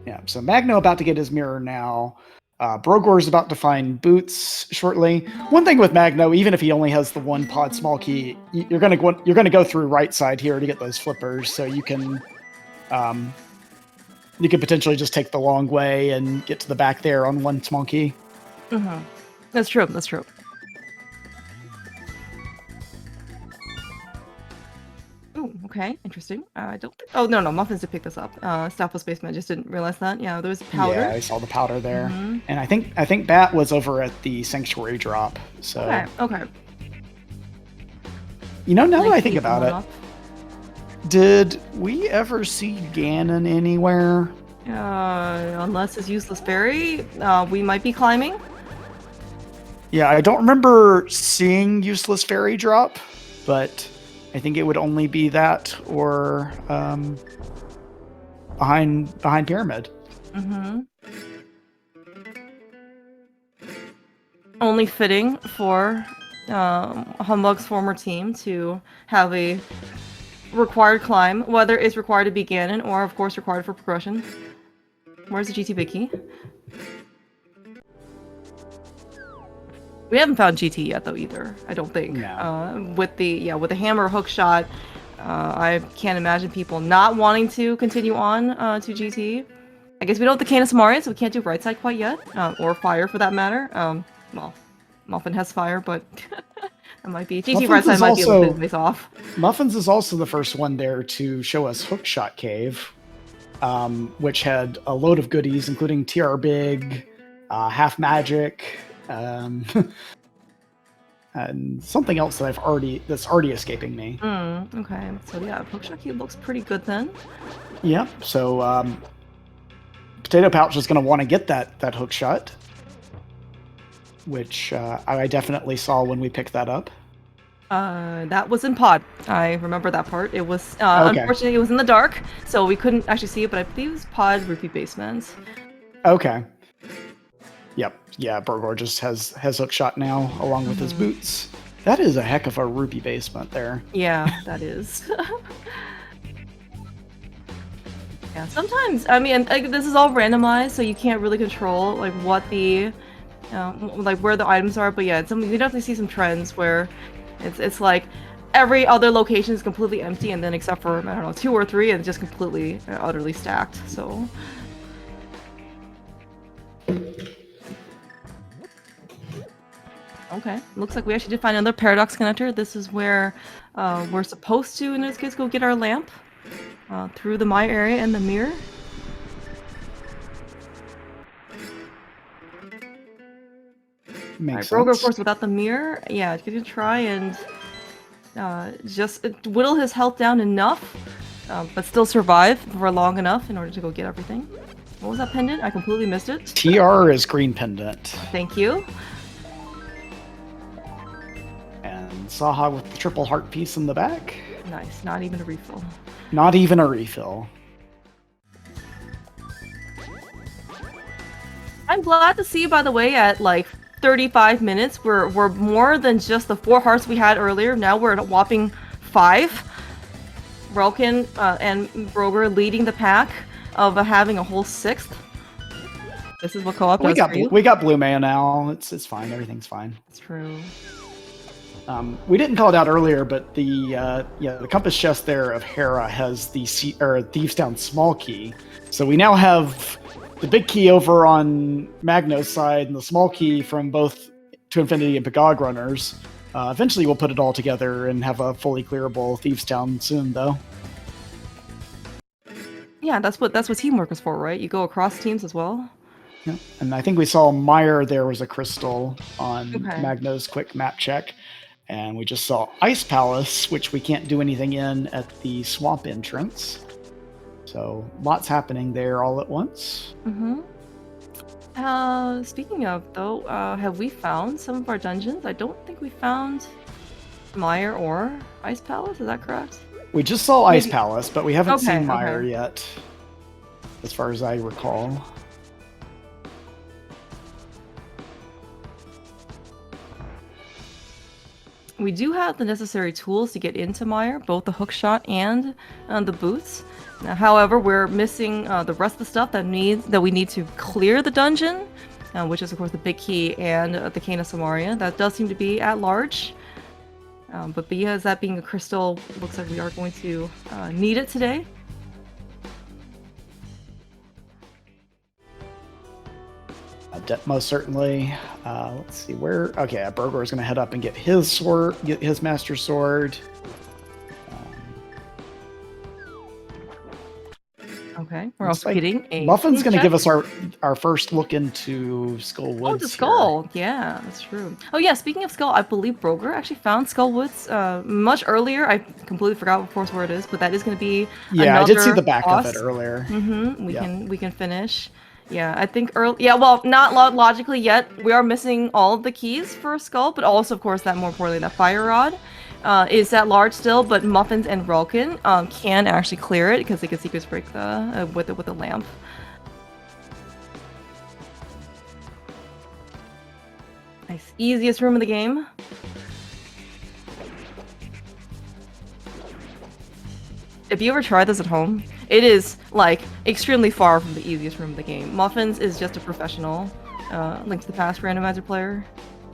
Yeah, so Magno about to get his mirror now. Brogor is about to find boots shortly. One thing with Magno, even if he only has the one Pod small key, you're gonna go through right side here to get those flippers, so you can potentially just take the long way and get to the back there on one small key. That's true. That's true. Oh, okay, interesting. I don't think... Oh, no, Muffins did pick this up. Staffless Basement, I just didn't realize that. Yeah, there was powder. Yeah, I saw the powder there. And I think Bat was over at the Sanctuary drop, so... Okay. Now that I think about it, did we ever see Ganon anywhere? Unless it's Useless Fairy, we might be climbing. Yeah, I don't remember seeing Useless Fairy drop, but... I think it would only be that or behind Pyramid. Only fitting for Humbug's former team to have a required climb, whether it's required to be Ganon or, of course, required for progression. Where's the GT Big Key? We haven't found GT yet, though, either. I don't think. No. With the hammer hook shot, I can't imagine people not wanting to continue on to GT. I guess we don't have the Canis Mario, so we can't do right side quite yet, or fire for that matter. Well, Muffin has fire, but that might be GT right side might be a little bit ways off. Muffins is also the first one there to show us Hookshot Cave, which had a load of goodies, including TR Big, Half Magic, and something else that's already escaping me. Okay, so yeah, Hookshot Cave looks pretty good then. Yep. So Potatoepouch is going to want to get that hook shot, which I definitely saw when we picked that up. That was in pod. I remember that part. It was Okay. Unfortunately it was in the dark, so we couldn't actually see it. But I believe it was pod rupee basement. Okay. Yep. Yeah. Burgor just has hook shot now, along with his boots. That is a heck of a rupee basement there. Yeah, that is. Yeah, sometimes, I mean, this is all randomized, so you can't really control like what the, like where the items are. But yeah, you definitely see some trends where it's like every other location is completely empty, and then except for I don't know 2 or 3, and just completely utterly stacked. So. Okay, looks like we actually did find another paradox connector. This is where we're supposed to, in this case, go get our lamp. Through the Maya area and the mirror. Makes sense. Broger, of course, without the mirror, yeah, could you try and just whittle his health down enough, but still survive for long enough in order to go get everything. What was that pendant? I completely missed it. TR is green pendant. Thank you. And Saha with the triple heart piece in the back. Nice, not even a refill. Not even a refill. I'm glad to see, by the way, at like 35 minutes, we're more than just the 4 hearts we had earlier. Now we're at a whopping 5. Relkin and Broger leading the pack of having a whole 6th. This is what co-op does for you. We got blue mana now. It's fine. Everything's fine. It's true. We didn't call it out earlier, but the compass chest there of Hera has the Thieves Down small key. So we now have the big key over on Magno's side and the small key from both To Infinity and Pgog runners. Eventually we'll put it all together and have a fully clearable Thieves Down soon, though. Yeah, that's what teamwork is for, right? You go across teams as well. Yeah. And I think we saw Meyer there was a crystal on Magno's quick map check. And we just saw Ice Palace, which we can't do anything in at the swamp entrance. So lots happening there all at once. Speaking of, though, have we found some of our dungeons? I don't think we found Meyer or Ice Palace. Is that correct? We just saw Ice Palace, but we haven't seen Meyer yet, as far as I recall. We do have the necessary tools to get into Meyer, both the hookshot and the boots. Now, however, we're missing the rest of the stuff that we need to clear the dungeon, which is of course the big key and the Cane of Samaria. That does seem to be at large, but because that being a crystal, looks like we are going to need it today. Most certainly. Let's see where. Okay, Burgor is going to head up and get his sword, get his master sword. Okay, we're also getting a. Muffin's going to give us our first look into Skull Woods. Oh, the skull. Yeah, that's true. Oh yeah, speaking of skull, I believe Broger actually found Skull Woods much earlier. I completely forgot, of course, where it is, but that is going to be. Yeah, I did see the back of it earlier. We can finish. Yeah, I think well, not logically yet. We are missing all of the keys for a skull, but also, of course, that more importantly, that fire rod is at large still. But Muffins and Relkin can actually clear it because they can secrets break with the lamp. Nice, easiest room in the game. If you ever try this at home, it is like extremely far from the easiest room in the game. Muffins is just a professional Link to the Past randomizer player.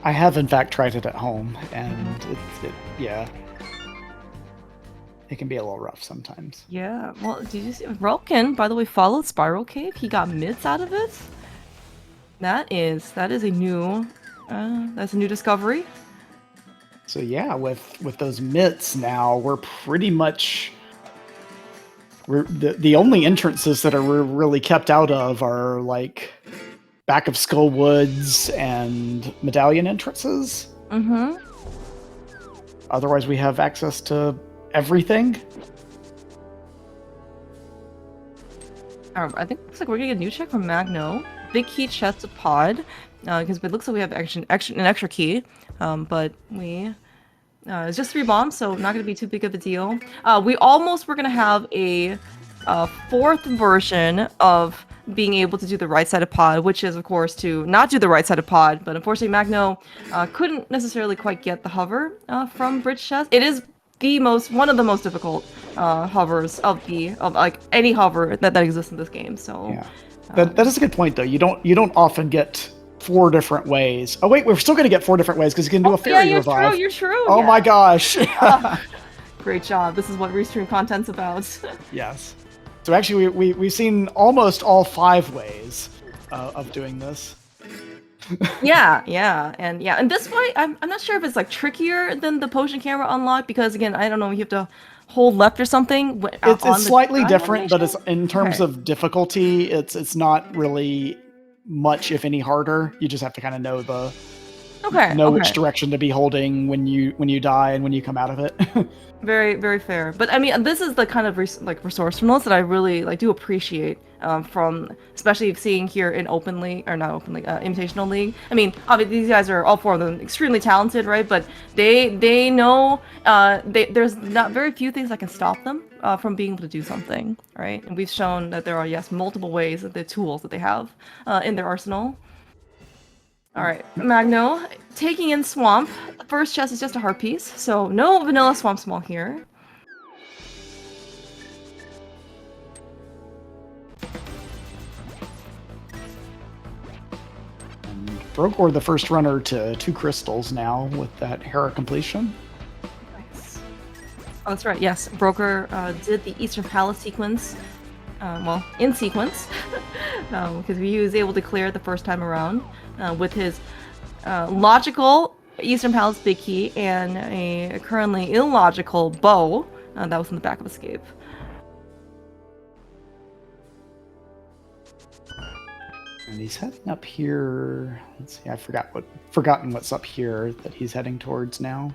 I have in fact tried it at home, and yeah. it can be a little rough sometimes. Yeah. Well, did you see Relkin, by the way, followed Spiral Cave? He got mids out of it. That is a new that's a new discovery. So yeah, with those mitts now, we're pretty much the only entrances that are really kept out of are like back of Skull Woods and medallion entrances. Mm-hmm. Otherwise, we have access to everything. I think it looks like we're getting a new check from Magno. Big key chest to pod, because it looks like we have an extra key, but we it's just 3 bombs, so not going to be too big of a deal. We almost were going to have a 4th version of being able to do the right side of pod, which is of course to not do the right side of pod, but unfortunately Magno couldn't necessarily quite get the hover from bridge chest. It is one of the most difficult hovers of like any hover that exists in this game. So yeah, that is a good point though. You don't often get 4 different ways. Oh wait, we're still going to get 4 different ways because you can do a fairy revive. You're true. Oh yeah. my gosh. Great job. This is what restream content's about. Yes. So actually, we've seen almost all 5 ways of doing this. yeah, and this way, I'm not sure if it's like trickier than the potion camera unlock because again, I don't know, you have to hold left or something. It's slightly different, but it's in terms of difficulty, it's not really much, if any, harder. You just have to kind of know which direction to be holding when you die and when you come out of it. Very, very fair. But I mean, this is the kind of resourcefulness that I really do appreciate from, especially seeing here in Open League, or not Open League, Invitational League. I mean, obviously these guys are all 4 of them extremely talented, right? But they know there's not very few things that can stop them from being able to do something, right? And we've shown that there are multiple ways of the tools that they have in their arsenal. All right, Magno, taking in Swamp. The first chest is just a heart piece, so no vanilla Swamp Small here. Brogor, the first runner to 2 crystals now with that Hera completion. Nice. Oh, that's right, yes. Broker did the Eastern Palace sequence, in sequence, because he was able to clear it the first time around. With his logical Eastern Palace big key and a currently illogical bow that was in the back of Escape. And he's heading up here. Let's see, I've forgotten what's up here that he's heading towards now.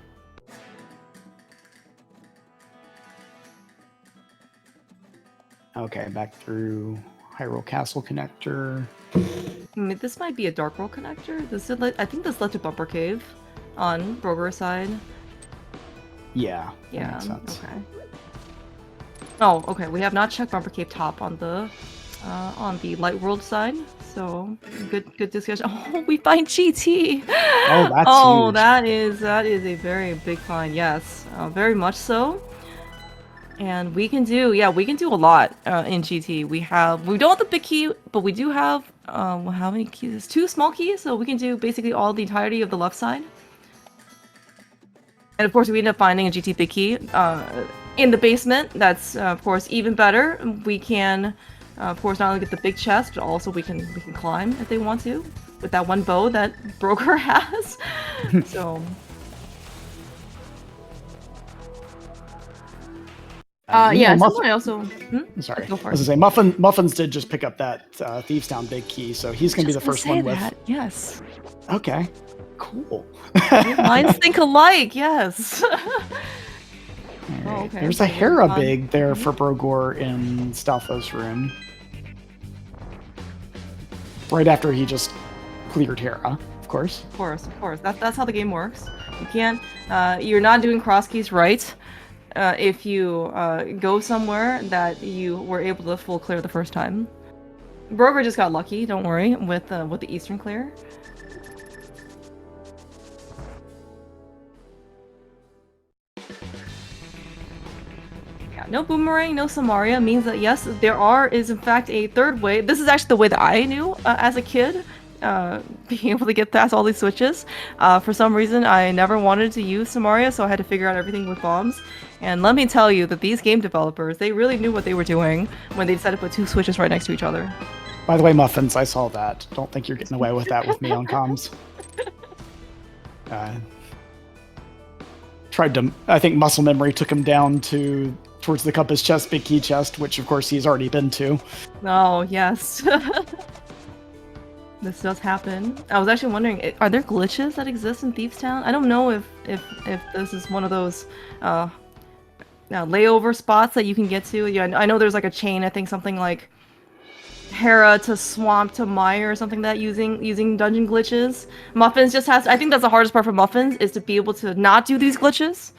Okay, back through Hyrule Castle connector. This might be a Dark World connector. I think this led to Bumper Cave on Brogor's side. Yeah. Yeah. Makes sense. Okay. Oh, okay. We have not checked Bumper Cave top on the Light World side. So good discussion. Oh, we find GT. Oh, that's huge. that is a very big find. Yes, very much so. And we can do a lot in GT. We don't have the big key, but we do have how many keys? 2 small keys, so we can do basically all the entirety of the left side. And of course, we end up finding a GT big key in the basement. That's of course even better. We can, of course, not only get the big chest, but also we can climb if they want to with that one bow that Broker has. So. Someone also. Sorry, Go for I was it. gonna say Muffins did just pick up that Thieves Town big key, so he's gonna be the first one with. Yes. Okay, cool. Minds think alike. Yes. Right. Oh, okay. There's a Hera big there for Brogor in Stalfo's room. Right after he just cleared Hera, of course. Of course. That's how the game works. You can't. You're not doing cross keys right. If you go somewhere that you were able to full clear the first time. Broker just got lucky, don't worry, with the Eastern clear. Yeah, no Boomerang, no Samaria means that yes, there is in fact a 3rd way. This is actually the way that I knew as a kid. being able to get past all these switches. For some reason, I never wanted to use Samaria, so I had to figure out everything with bombs. And let me tell you that these game developers, they really knew what they were doing when they decided to put 2 switches right next to each other. By the way, Muffins, I saw that. Don't think you're getting away with that with me on comms. Tried to, I think muscle memory took him down towards the compass chest, big key chest, which of course he's already been to. Oh, yes. This does happen. I was actually wondering, are there glitches that exist in Thieves Town? I don't know if this is one of those layover spots that you can get to. Yeah, I know there's like a chain. I think something like Hera to Swamp to Mire or something like that using dungeon glitches. Muffins just has. I think that's the hardest part for Muffins is to be able to not do these glitches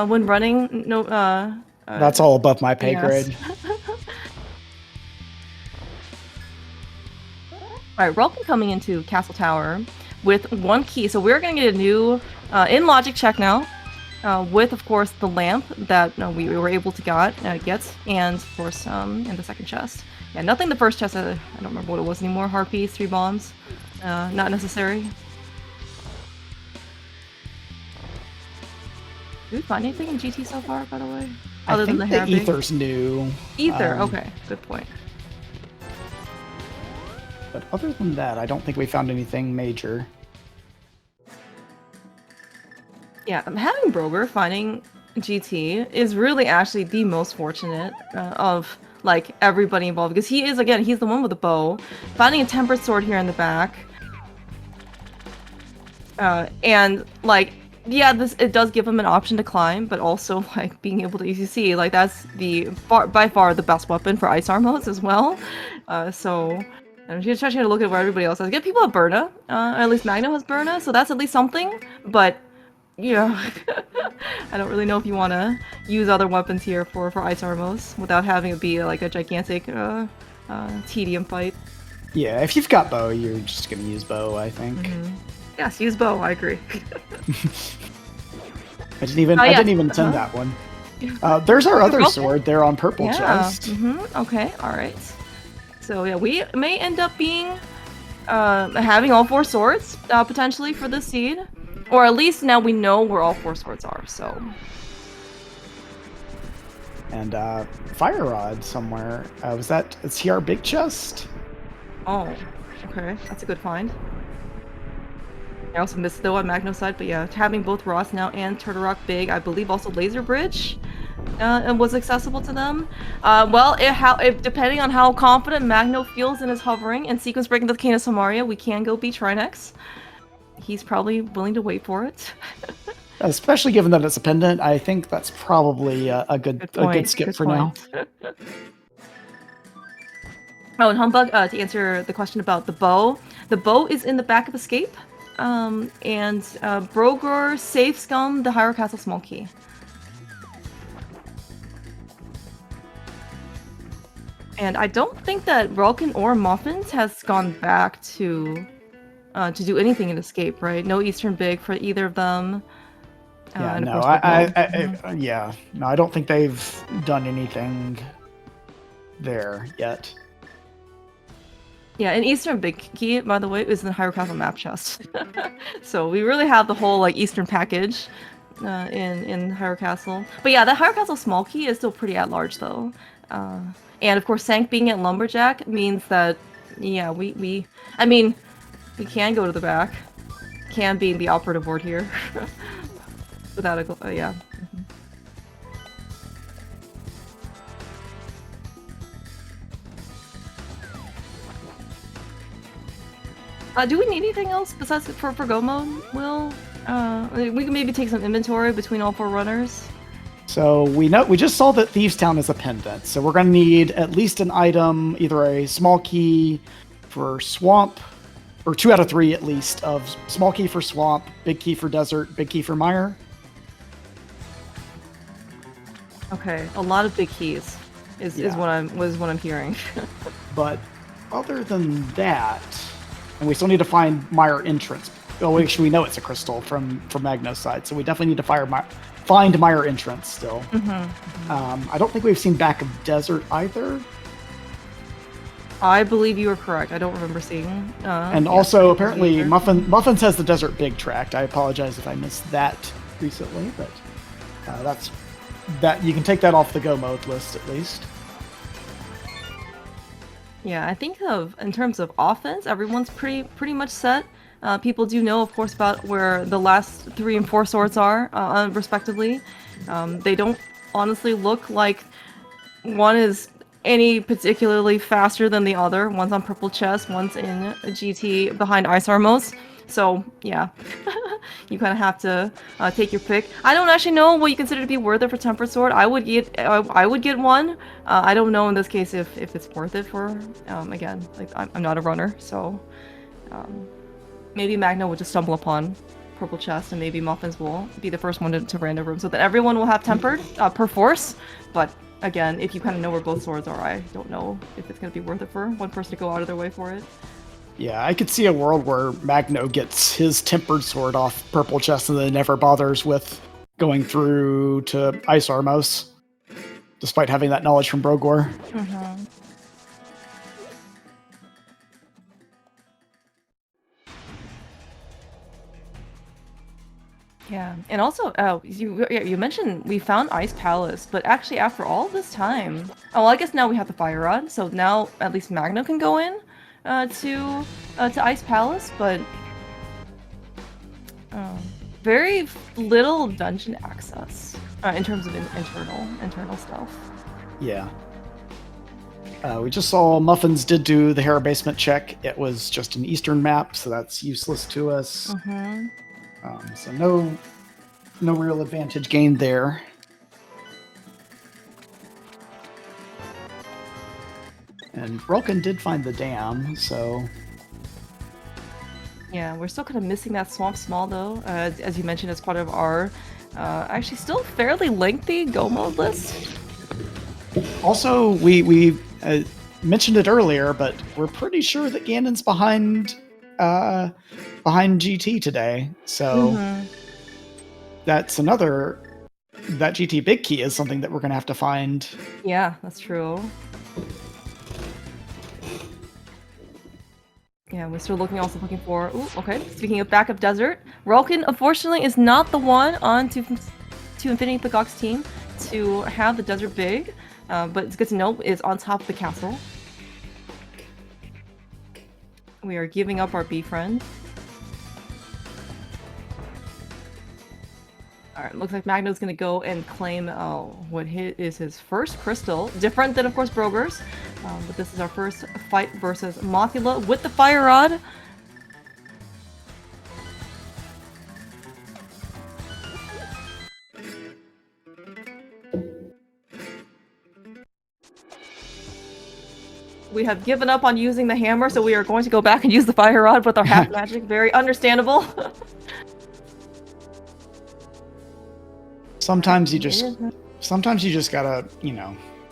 when running. No. That's all above my pay yes. grade. Alright, Rolkin coming into Castle Tower with 1 key. So we're going to get a new in-logic check now with, of course, the lamp that we were able to get, and, of course, in the second chest. Yeah, nothing the first chest, I don't remember what it was anymore. Harpies, 3 bombs. Not necessary. Did we find anything in GT so far, by the way? Other than the Ether's new. Ether, okay. Good point. But other than that, I don't think we found anything major. Yeah, having Broger finding GT is really actually the most fortunate of like everybody involved because he is, again, he's the one with the bow. Finding a tempered sword here in the back. And like, yeah, it does give him an option to climb, but also like being able to, you see, like that's by far the best weapon for ice armors as well. So I'm just trying to look at where everybody else has. Get people have Burna, at least Magno has Burna, so that's at least something. But yeah, I don't really know if you want to use other weapons here for ice armors without having it be like a gigantic tedium fight. Yeah, if you've got bow, you're just gonna use bow, I think. Mm-hmm. Yes, use bow. I agree. I didn't even send that one. There's our other sword there on purple chest. Mm-hmm. Okay. All right. So yeah, we may end up being having all 4 swords potentially for this seed, or at least now we know where all 4 swords are. So. And fire rod somewhere. Is here our big chest? Oh, okay. That's a good find. I also missed though on Magno's side, but yeah, having both Ross now and Turtle Rock big, I believe also Laser Bridge was accessible to them. Well, if depending on how confident Magno feels in his hovering and sequence breaking the Cane of Samaria, we can go beat Trinex. He's probably willing to wait for it. Especially given that it's a pendant, I think that's probably a good skip for now. Oh, and Humbug, to answer the question about the bow is in the back of Escape. And Brogor, Safe Scum, the Hyrule Castle Small Key. And I don't think that Rolkin or Muffins has gone back to do anything in Escape, right? No Eastern Big for either of them. Yeah, no, no, I don't think they've done anything there yet. Yeah, and Eastern Big Key, by the way, is in the Hyrule Castle map chest. So we really have the whole like Eastern package in Hyrule Castle. But yeah, the Hyrule Castle Small Key is still pretty at large though. And of course, Sank being at Lumberjack means that, yeah, we can go to the back. Can be the operative word here. Without a, yeah. Do we need anything else besides for go mode, Will? We can maybe take some inventory between all 4 runners. So we just saw that Thieves Town is a pendant, so we're going to need at least an item, either a small key for Swamp, or 2 out of 3 at least, of small key for Swamp, big key for Desert, big key for Mire. Okay, a lot of big keys is what I'm hearing. But other than that, and we still need to find Mire entrance. Oh, actually, we know it's a crystal from Magno's side, so we definitely need to find Mire entrance still. Mm-hmm. I don't think we've seen back of Desert either. I believe you are correct. I don't remember seeing. And yeah, also, apparently, either. Muffins has the Desert Big tracked. I apologize if I missed that recently, but that you can take that off the go mode list at least. Yeah, I think in terms of offense, everyone's pretty much set. People do know, of course, about where the last 3 and 4 swords are, respectively. They don't honestly look like one is any particularly faster than the other. One's on purple chest, one's in GT behind Ice Armos. So yeah, you kind of have to take your pick. I don't actually know what you consider to be worth it for Tempered Sword. I would get one. I don't know in this case if it's worth it for. Again, like I'm not a runner, so maybe Magna will just stumble upon purple chest, and maybe Muffins will be the first one to random room, so that everyone will have tempered per force. But again, if you kind of know where both swords are, I don't know if it's going to be worth it for one person to go out of their way for it. Yeah, I could see a world where Magno gets his tempered sword off purple chest and then never bothers with going through to Ice Armos, despite having that knowledge from Brogor. Mm-hmm. Yeah, and also, you mentioned we found Ice Palace, but actually after all this time, well, I guess now we have the Fire Rod, so now at least Magna can go in to Ice Palace, but very little dungeon access in terms of internal stuff. Yeah. We just saw Muffins did do the Hera basement check. It was just an eastern map, so that's useless to us. Mm-hmm. So no real advantage gained there. And Rolkin did find the dam, so... Yeah, we're still kind of missing that Swamp Small, though, as you mentioned, as part of our actually still fairly lengthy go mode list. Also, we mentioned it earlier, but we're pretty sure that Ganon's behind GT today, so that's another. That GT big key is something that we're gonna have to find. Yeah, that's true. Yeah, we're still also looking for. Ooh, okay. Speaking of backup desert, Rolkin unfortunately is not the one on to Infinity Pgog's team to have the desert big, but it's good to know it's on top of the castle. We are giving up our bee friend. Alright, looks like Magno's gonna go and claim what is his first crystal. Different than, of course, Brogur's. But this is our first fight versus Mothula with the Fire Rod. We have given up on using the hammer, so we are going to go back and use the Fire Rod with our half magic. Very understandable. Sometimes you just gotta,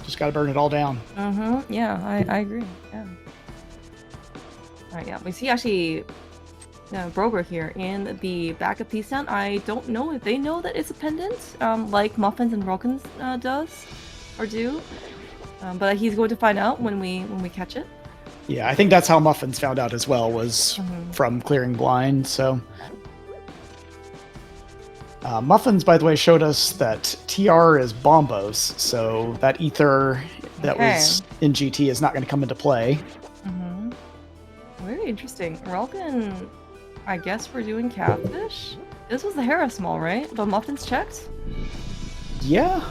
just gotta burn it all down. Mm-hmm. Yeah, I agree. Yeah. Alright, yeah. We see actually Broger here in the backup piece down. I don't know if they know that it's a pendant, like Muffins and Rolkins does or do. But he's going to find out when we catch it. Yeah, I think that's how Muffins found out as well, was from clearing blind, so... Muffins, by the way, showed us that TR is Bombos, so that ether that was in GT is not going to come into play. Mm-hmm. Very interesting. Rolkin, I guess we're doing Catfish? This was the Hera Small, right? But Muffins checked? Yeah.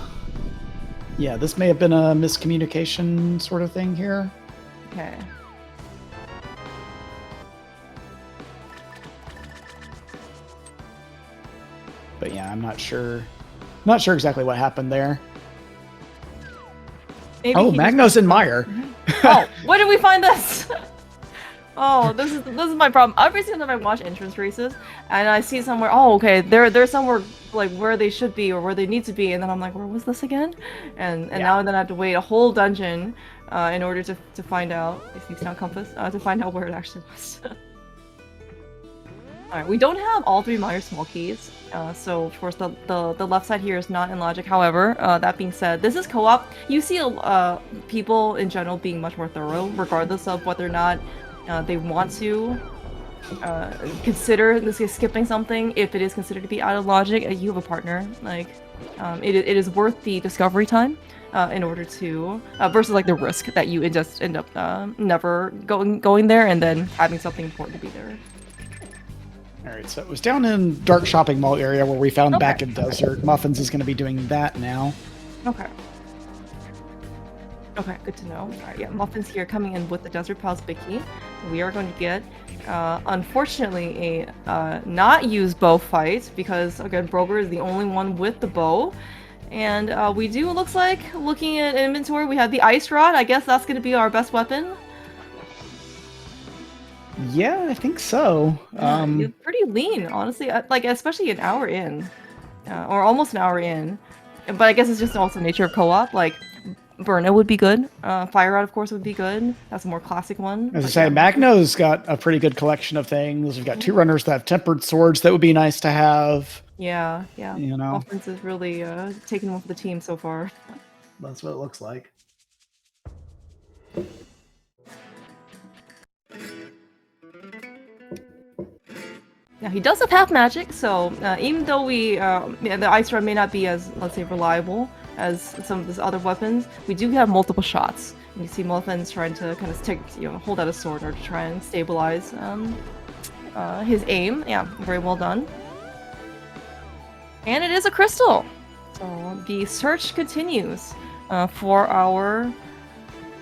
Yeah, this may have been a miscommunication sort of thing here. Okay. But yeah, I'm not sure. Not sure exactly what happened there. Maybe Magno's in Mire. Oh, where did we find this? Oh, this is my problem. Every single time I watch entrance races and I see somewhere, oh, okay, they're somewhere like where they should be or where they need to be, and then I'm like, where was this again? And now then I have to wait a whole dungeon in order to find out. If you sound compass to find out where it actually was. Alright, we don't have all 3 minor small keys, so of course the left side here is not in logic. However, that being said, this is co-op. You see people in general being much more thorough, regardless of whether or not they want to consider this is skipping something. If it is considered to be out of logic, you have a partner. Like, it is worth the discovery time in order to versus like the risk that you just end up never going there and then having something important to be there. All right, so it was down in Dark Shopping Mall area where we found back in Desert. Muffins is going to be doing that now. Okay. Okay, good to know. All right, yeah, Muffins here coming in with the Desert Pals Big Key. We are going to get, unfortunately, a not used bow fight because, again, Broger is the only one with the bow. And we do, looks like, looking at inventory, we have the Ice Rod. I guess that's going to be our best weapon. Yeah, I think so. You're pretty lean, honestly. Like, especially an hour in, or almost an hour in. But I guess it's just also the nature of co-op. Like, Burna would be good. Fire Rod, of course, would be good. That's a more classic one. As I say, Magno's got a pretty good collection of things. We've got 2 runners that have tempered swords that would be nice to have. Yeah, yeah. You know, Offense is really taking one for the team so far. That's what it looks like. Yeah, he does have half magic, so even though the Ice Rod may not be as, let's say, reliable as some of his other weapons, we do have multiple shots. You see Muffins trying to kind of hold out a sword or to try and stabilize his aim. Yeah, very well done. And it is a crystal! So the search continues for our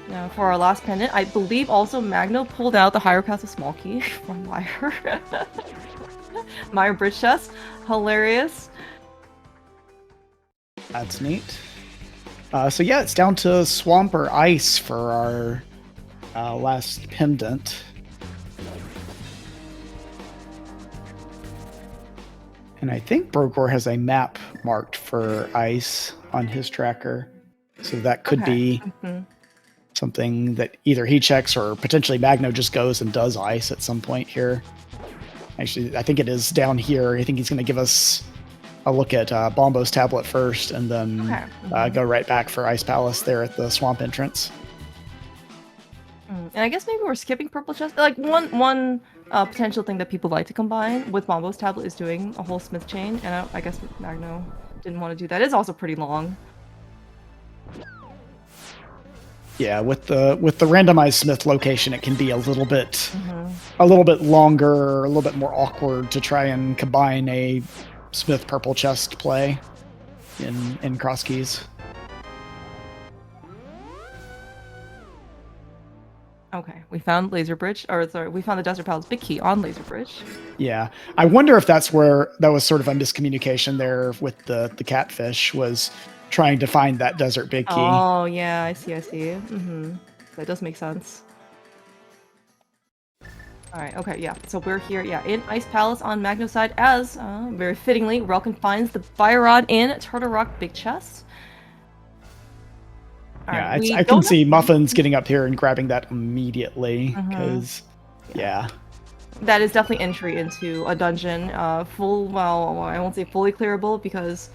last pendant. I believe also Magno pulled out the Higher Path of Small Key from Meyer. Meyer Bridge Chest. Hilarious. That's neat. So yeah, it's down to Swamp or Ice for our last pendant. And I think Brogor has a map marked for Ice on his tracker. So that could be something that either he checks or potentially Magno just goes and does Ice at some point here. Actually, I think it is down here. I think he's going to give us a look at Bombo's tablet first and then go right back for Ice Palace there at the swamp entrance. And I guess maybe we're skipping Purple Chest. Like, one potential thing that people like to combine with Bombo's tablet is doing a whole Smith chain, and I guess Magno didn't want to do that. It's also pretty long. Yeah, with the randomized Smith location, it can be a little bit longer, a little bit more awkward to try and combine a Smith Purple Chest play in cross keys. Okay, we found Laser Bridge, or sorry, we found the Desert Palace Big Key on Laser Bridge. Yeah, I wonder if that's where that was sort of a miscommunication there with the catfish, was trying to find that Desert Big Key. Oh yeah, I see. That does make sense. Alright, okay, yeah. So we're here, yeah, in Ice Palace on Magno's side as, very fittingly, Relkin finds the Fire Rod in Turtle Rock Big Chest. Yeah, I can see Muffins getting up here and grabbing that immediately, because, yeah. That is definitely entry into a dungeon. Well, I won't say fully clearable, because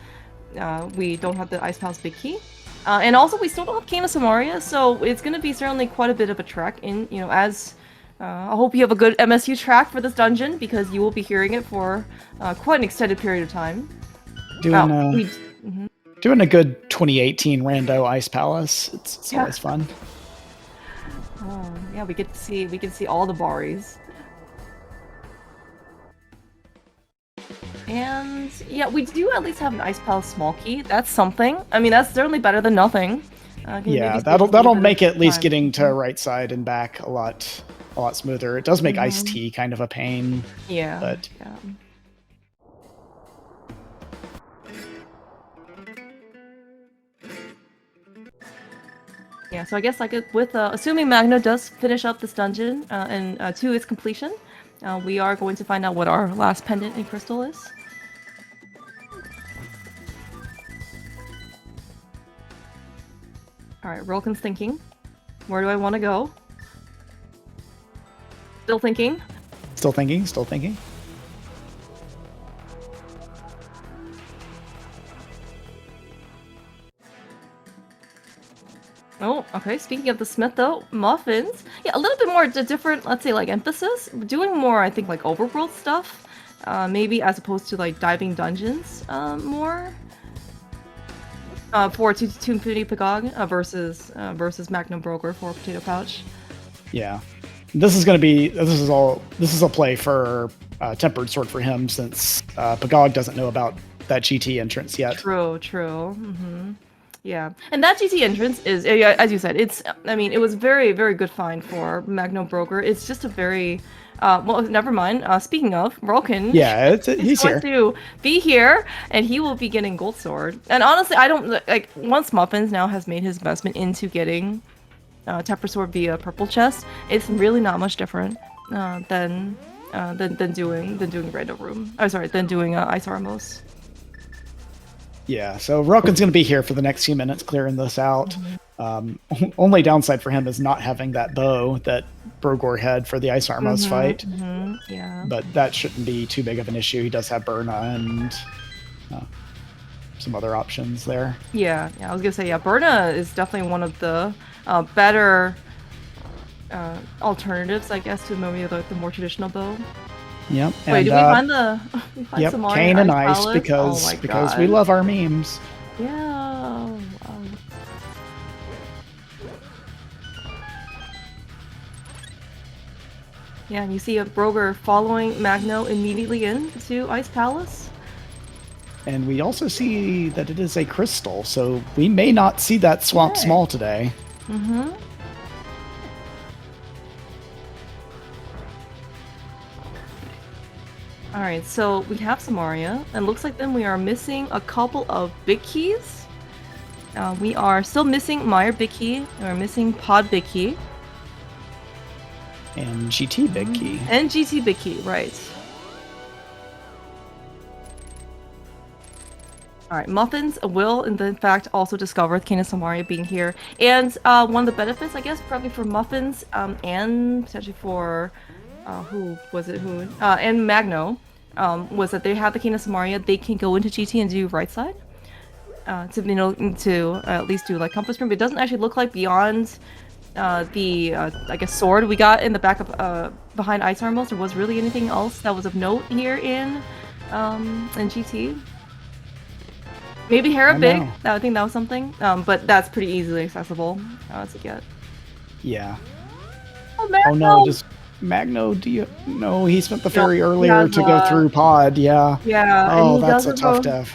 we don't have the Ice Palace Big Key. And also, we still don't have Cane of Samaria, so it's going to be certainly quite a bit of a trek in, as... I hope you have a good MSU track for this dungeon, because you will be hearing it for quite an extended period of time. Doing a good 2018 Rando Ice Palace. It's always fun. Oh, yeah, we can see all the Baris. And yeah, we do at least have an Ice Palace small key. That's something. I mean, that's certainly better than nothing. Yeah, that'll make at least getting to right side and back a lot smoother. It does make iced tea kind of a pain. Yeah. But yeah. Yeah, so I guess like with assuming Magno does finish up this dungeon and to its completion, we are going to find out what our last pendant in crystal is. Alright, Rolkin's thinking. Where do I want to go? Still thinking. Still thinking. Oh, okay. Speaking of the Smith, though, muffins. Yeah, a little bit more different, let's say, like, emphasis. Doing more, I think, like, overworld stuff. Maybe as opposed to, like, diving dungeons more. For to Infinity Pgog versus Magnum Broker for Potatoepouch. Yeah. This is a play for Tempered Sword for him, since Pgog doesn't know about that GT entrance yet. True. Mm-hmm. Yeah, and that GT entrance is, as you said, it was very, very good find for Magno Broker. It's just a very, well, never mind. Speaking of, Rolkin, yeah, he's going to be here, and he will be getting Gold Sword. And honestly, I don't, like, once Muffins now has made his investment into getting Temper Sword via Purple Chest, it's really not much different than doing Random Room. Oh, sorry, than doing Ice Armos. Yeah, so Rolkin's going to be here for the next few minutes clearing this out. Mm-hmm. Only downside for him is not having that bow that Brogor had for the Ice Armos fight. Mm-hmm. Yeah. But that shouldn't be too big of an issue. He does have Berna and some other options there. Yeah, I was going to say, yeah, Berna is definitely one of the better alternatives, I guess, to maybe the more traditional bow. Yep. Wait, did we find yep, some Kane and Ice because we love our memes. Yeah. Yeah, and you see a Broger following Magno immediately into Ice Palace. And we also see that it is a crystal, so we may not see that Swamp Small today. Mm-hmm. Alright, so we have Samaria, and looks like then we are missing a couple of big keys. We are still missing Meyer big key, and we're missing Pod big key. And GT big key. And GT big key, right. Alright, Muffins will, in fact, also discover Kane and Samaria being here. And one of the benefits, I guess, probably for Muffins, and potentially for... and Magno, was that they have the Kane of Samaria. They can go into GT and do right side, to at least do like compass room. But it doesn't actually look like beyond the I guess sword we got in the back of behind Ice Armos. There was really anything else that was of note here in GT. Maybe Hera Big. I think that was something. But that's pretty easily accessible to get. Yeah. Oh, Magno! Oh no, does Magno, he spent the ferry earlier to go through Pod, yeah. Yeah. Oh, that's a tough dev.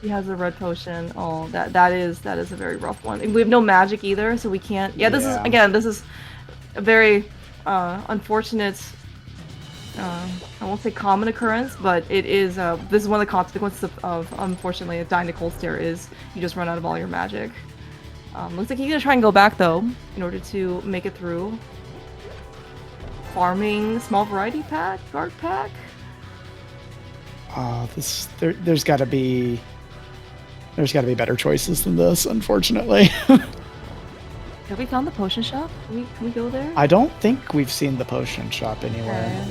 He has a red potion. Oh, that is a very rough one. We have no magic either, so we can't. Yeah, this is a very unfortunate. I won't say common occurrence, but it is. This is one of the consequences of unfortunately dying to cold stare is you just run out of all your magic. Looks like he's gonna try and go back though in order to make it through. Farming small variety pack, guard pack. There's got to be better choices than this, unfortunately. Have we found the potion shop? Can we go there? I don't think we've seen the potion shop anywhere.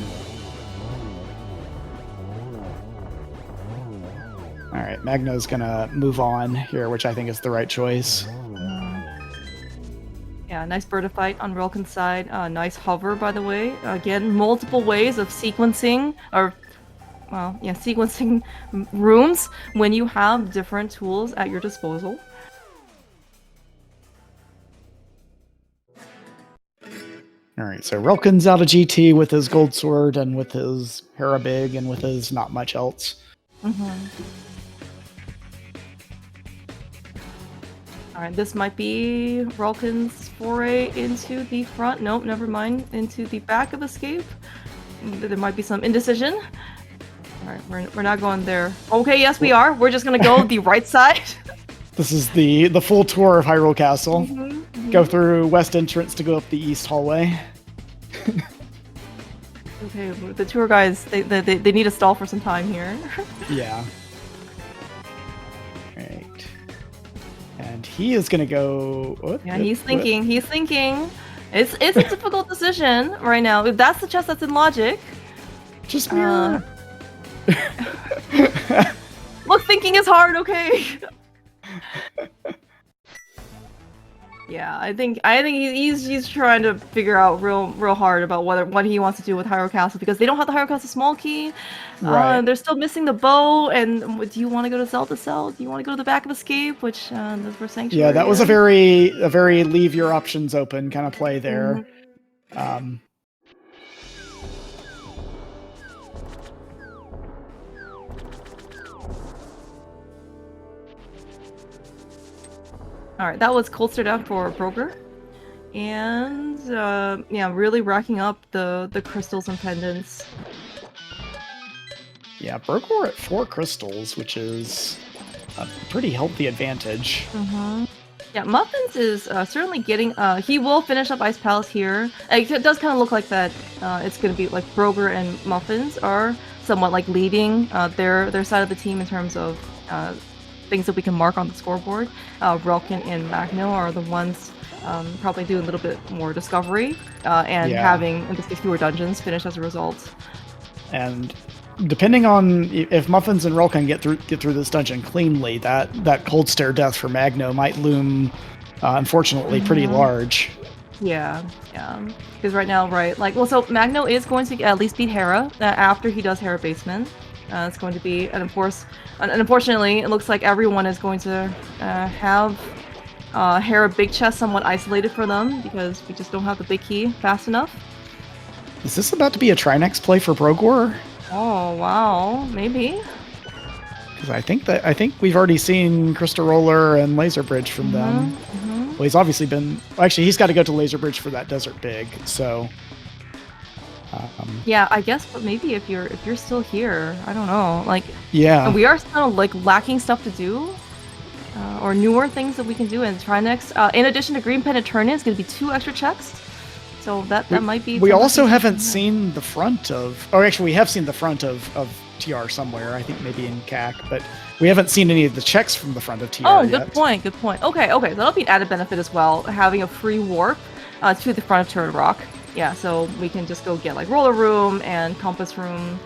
All right, Magno's gonna move on here, which I think is the right choice. Yeah, nice bird fight on Rolkin's side. Nice hover, by the way. Again, multiple ways of sequencing, sequencing rooms when you have different tools at your disposal. All right, so Rolkin's out of GT with his gold sword and with his Hera Big and with his not much else. Alright, this might be Rolkin's foray into the front. Nope, never mind. Into the back of Escape. There might be some indecision. Alright, we're not going there. Okay, yes we are. We're just gonna go the right side. This is the full tour of Hyrule Castle. Go through west entrance to go up the east hallway. Okay, the tour guys, they need to stall for some time here. Yeah. Right. And he is gonna go. He's thinking. He's thinking. It's a difficult decision right now. If that's the chest that's in logic, just mirror. Look, thinking is hard, okay? Yeah, I think he's trying to figure out real hard about what he wants to do with Hyrule Castle because they don't have the Hyrule Castle small key. Right. They're still missing the bow. And do you want to go to Zelda Cell? Do you want to go to the back of Escape, which for Sanctuary? Yeah, that was a very leave your options open kind of play there. Alright, that was cold start down for Broker. And yeah, really racking up the crystals and pendants. Yeah, Broker at 4 crystals, which is a pretty healthy advantage. Yeah, Muffins is certainly getting. He will finish up Ice Palace here. It does kind of look like that. It's going to be like Broger and Muffins are somewhat like leading their side of the team in terms of things that we can mark on the scoreboard. Relkin and Magno are the ones probably doing a little bit more discovery and having, in this case, fewer dungeons finish as a result. And depending on if Muffins and Relkin get through this dungeon cleanly, that cold stare death for Magno might loom, unfortunately, pretty large. Yeah. Because right now, so Magno is going to at least beat Hera after he does Hera Basement. It's going to be, and of course, unfortunately, it looks like everyone is going to have Hera Big Chest somewhat isolated for them because we just don't have the big key fast enough. Is this about to be a Trinex play for Brogor? Oh wow, maybe. Because I think we've already seen Crystal Roller and Laser Bridge from them. Well, he's obviously been. Actually, he's got to go to Laser Bridge for that Desert Big. So. Yeah, I guess, but maybe if you're still here, I don't know. Yeah, we are kind of lacking stuff to do, or newer things that we can do in Trinex. In addition to Green Pen and Turn-In, it's going to be 2 extra checks. So that might be. We also haven't seen the front of. Or actually, we have seen the front of TR somewhere. I think maybe in CAC, but we haven't seen any of the checks from the front of TR. Oh, good point. Okay, so that'll be an added benefit as well, having a free warp to the front of Turret Rock. Yeah, so we can just go get Roller Room and Compass Room.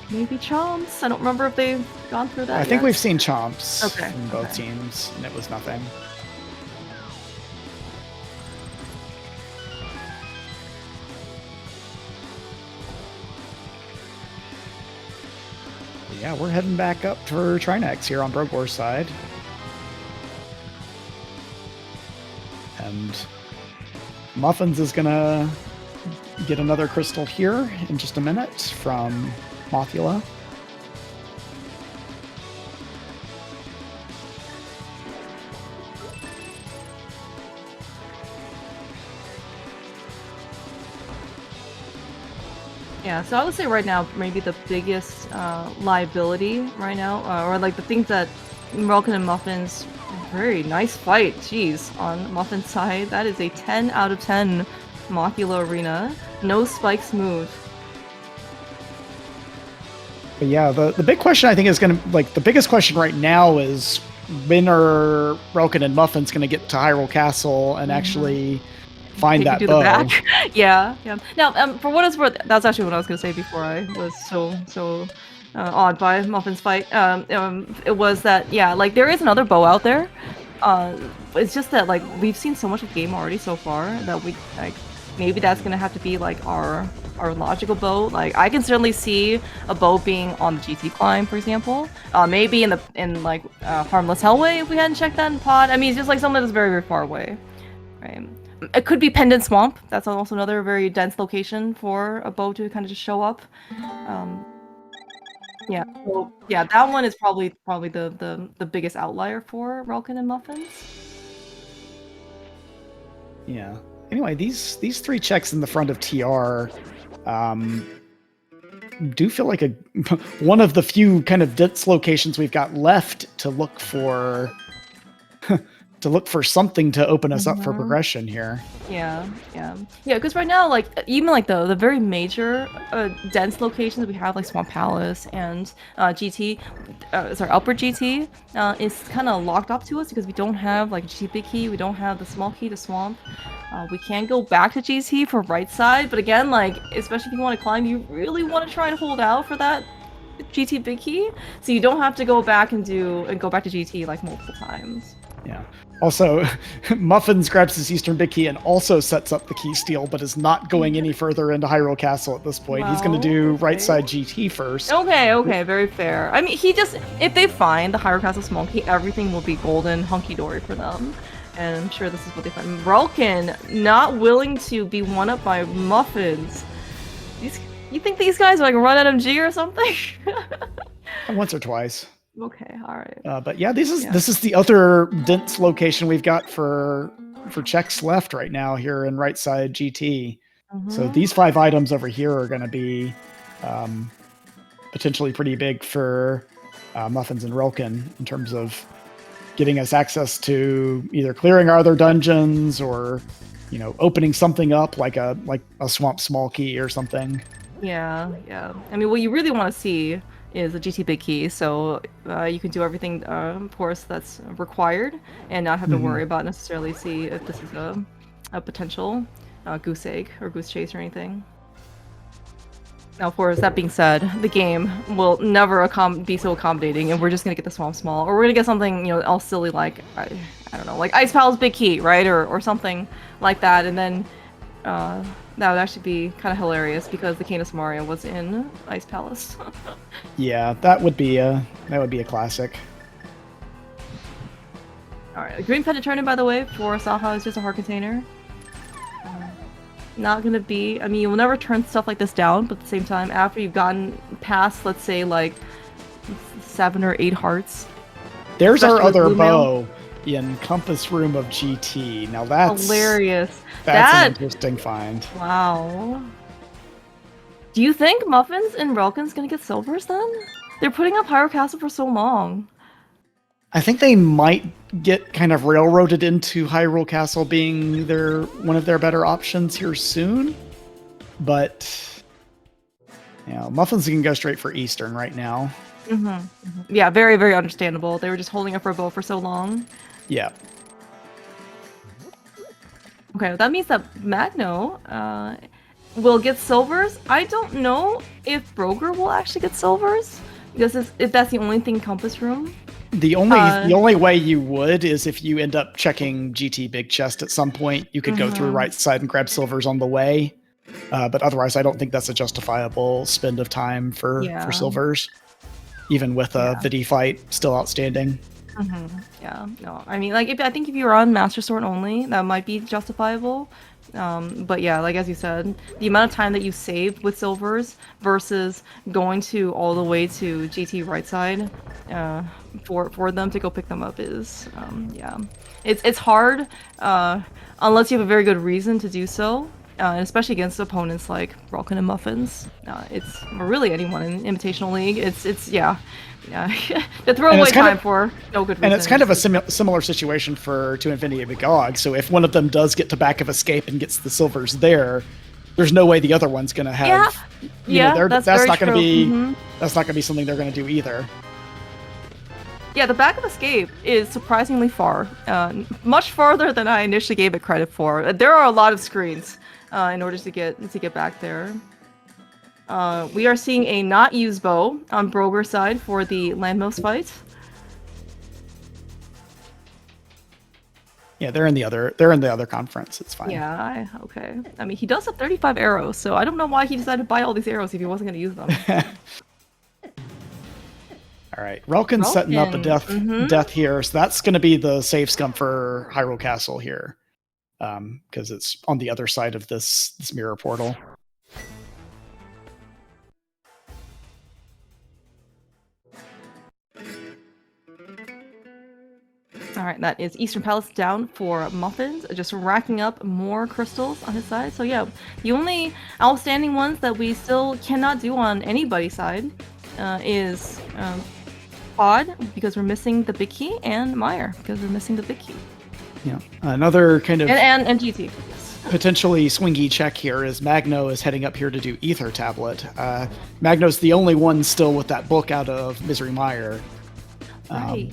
Maybe Chomps? I don't remember if they've gone through that I think we've seen Chomps from both okay. teams, and it was nothing. Yeah, we're heading back up for Trinex here on Brogor's side. And Muffins is gonna get another crystal here in just a minute from Mothula. Yeah, so I would say right now, maybe the biggest liability right now, or the things that Relkin and Muffins, very nice fight, jeez, on Muffin's side. That is a 10 out of 10 Mothula Arena. No spikes moved. But yeah, the big question I think is going to, the biggest question right now is when are Relkin and Muffins going to get to Hyrule Castle and actually find that bow? Yeah. Now, for what it's worth, that's actually what I was going to say before I was so awed by Muffin's fight. It was that, there is another bow out there. It's just that, we've seen so much of the game already so far that we, maybe that's going to have to be, our logical bow. I can certainly see a bow being on the GT climb, for example. Maybe in Harmless Hellway if we hadn't checked that in pod. I mean, it's just something that's very, very far away. Right. It could be Pendant Swamp. That's also another very dense location for a bow to kind of just show up. So that one is probably the biggest outlier for Relkin and Muffins. Yeah. Anyway, these 3 checks in the front of TR do feel like one of the few kind of dense locations we've got left to look for something to open us up for progression here. Yeah, because right now, even the very major dense locations we have, like Swamp Palace and GT, Upper GT, is kind of locked up to us because we don't have GT big key, we don't have the small key to Swamp. We can go back to GT for right side, but again, especially if you want to climb, you really want to try and hold out for that GT Big Key, so you don't have to go back and go back to GT like multiple times. Yeah. Also, Muffins grabs his Eastern Big Key and also sets up the key steal, but is not going any further into Hyrule Castle at this point. He's going to do right side GT first. Okay, very fair. I mean, if they find the Hyrule Castle small key, everything will be golden, hunky-dory for them. And I'm sure this is what they find. Relkin, not willing to be one-up by Muffins. You think these guys are like run MG or something? Once or twice. Okay, all right. But yeah, this is the other dense location we've got for checks left right now here in right side GT. So these 5 items over here are going to be potentially pretty big for Muffins and Relkin in terms of getting us access to either clearing our other dungeons or, you know, opening something up like a swamp small key or something. Yeah. I mean, what you really want to see is a GT Big Key, so you can do everything, of course, that's required, and not have to worry about necessarily see if this is a potential goose egg or goose chase or anything. Now, of course, that being said, the game will never be so accommodating, and we're just gonna get the Swamp Small, or we're gonna get something, you know, all silly like I don't know, like Ice Palace Big Key, right, or something like that, and then that would actually be kind of hilarious because the Canis Mario was in Ice Palace. Yeah, that would be a classic. All right, the Green Pendant Turning, by the way, for Saha is just a hard container. Not gonna be. I mean, you'll never turn stuff like this down, but at the same time, after you've gotten past, let's say, like 7 or 8 hearts. There's our other bow in Compass Room of GT. Now that's hilarious. That's an interesting find. Wow. Do you think Muffins and Relkin's gonna get silvers then? They're putting up Hyrule Castle for so long. I think they might get kind of railroaded into Hyrule Castle being one of their better options here soon. But yeah, Muffins can go straight for Eastern right now. Yeah, very, very understandable. They were just holding up for a bow for so long. Yeah. Okay, that means that Magno will get silvers. I don't know if Broger will actually get silvers, because if that's the only thing in Compass Room. The only way you would is if you end up checking GT Big Chest at some point. You could go through right side and grab silvers on the way. But otherwise, I don't think that's a justifiable spend of time for silvers, even with a Vidi fight still outstanding. Yeah, no, I mean, like, I think if you're on Master Sword only, that might be justifiable. But yeah, like as you said, the amount of time that you save with silvers versus going all the way to GT right side for them to go pick them up is, yeah, it's hard unless you have a very good reason to do so. And especially against opponents like Relkin and Muffins. Or really anyone in Invitational League. It's yeah. The throwaway time for no good reason. And it's kind of a similar situation to Infinity and Pgog. So if one of them does get to back of escape and gets the silvers there's no way the other one's going to have. That's not going to be that's not going to be something they're going to do either. Yeah, the back of escape is surprisingly far, much farther than I initially gave it credit for. There are a lot of screens in order to get back there. We are seeing a not used bow on Broger's side for the landmost fight. Yeah, they're in the other conference. It's fine. Yeah, okay. I mean, he does have 35 arrows, so I don't know why he decided to buy all these arrows if he wasn't going to use them. All right, Relkin's setting up a death here, so that's going to be the safe scum for Hyrule Castle here, because it's on the other side of this mirror portal. All right, that is Eastern Palace down for Muffins, just racking up more crystals on his side. So yeah, the only outstanding ones that we still cannot do on anybody's side is Pod, because we're missing the big key, and Meyer, because we're missing the big key. Yeah, another kind of and GT. Potentially swingy check here is Magno is heading up here to do Ether Tablet. Magno's the only one still with that book out of Misery Mire. Right.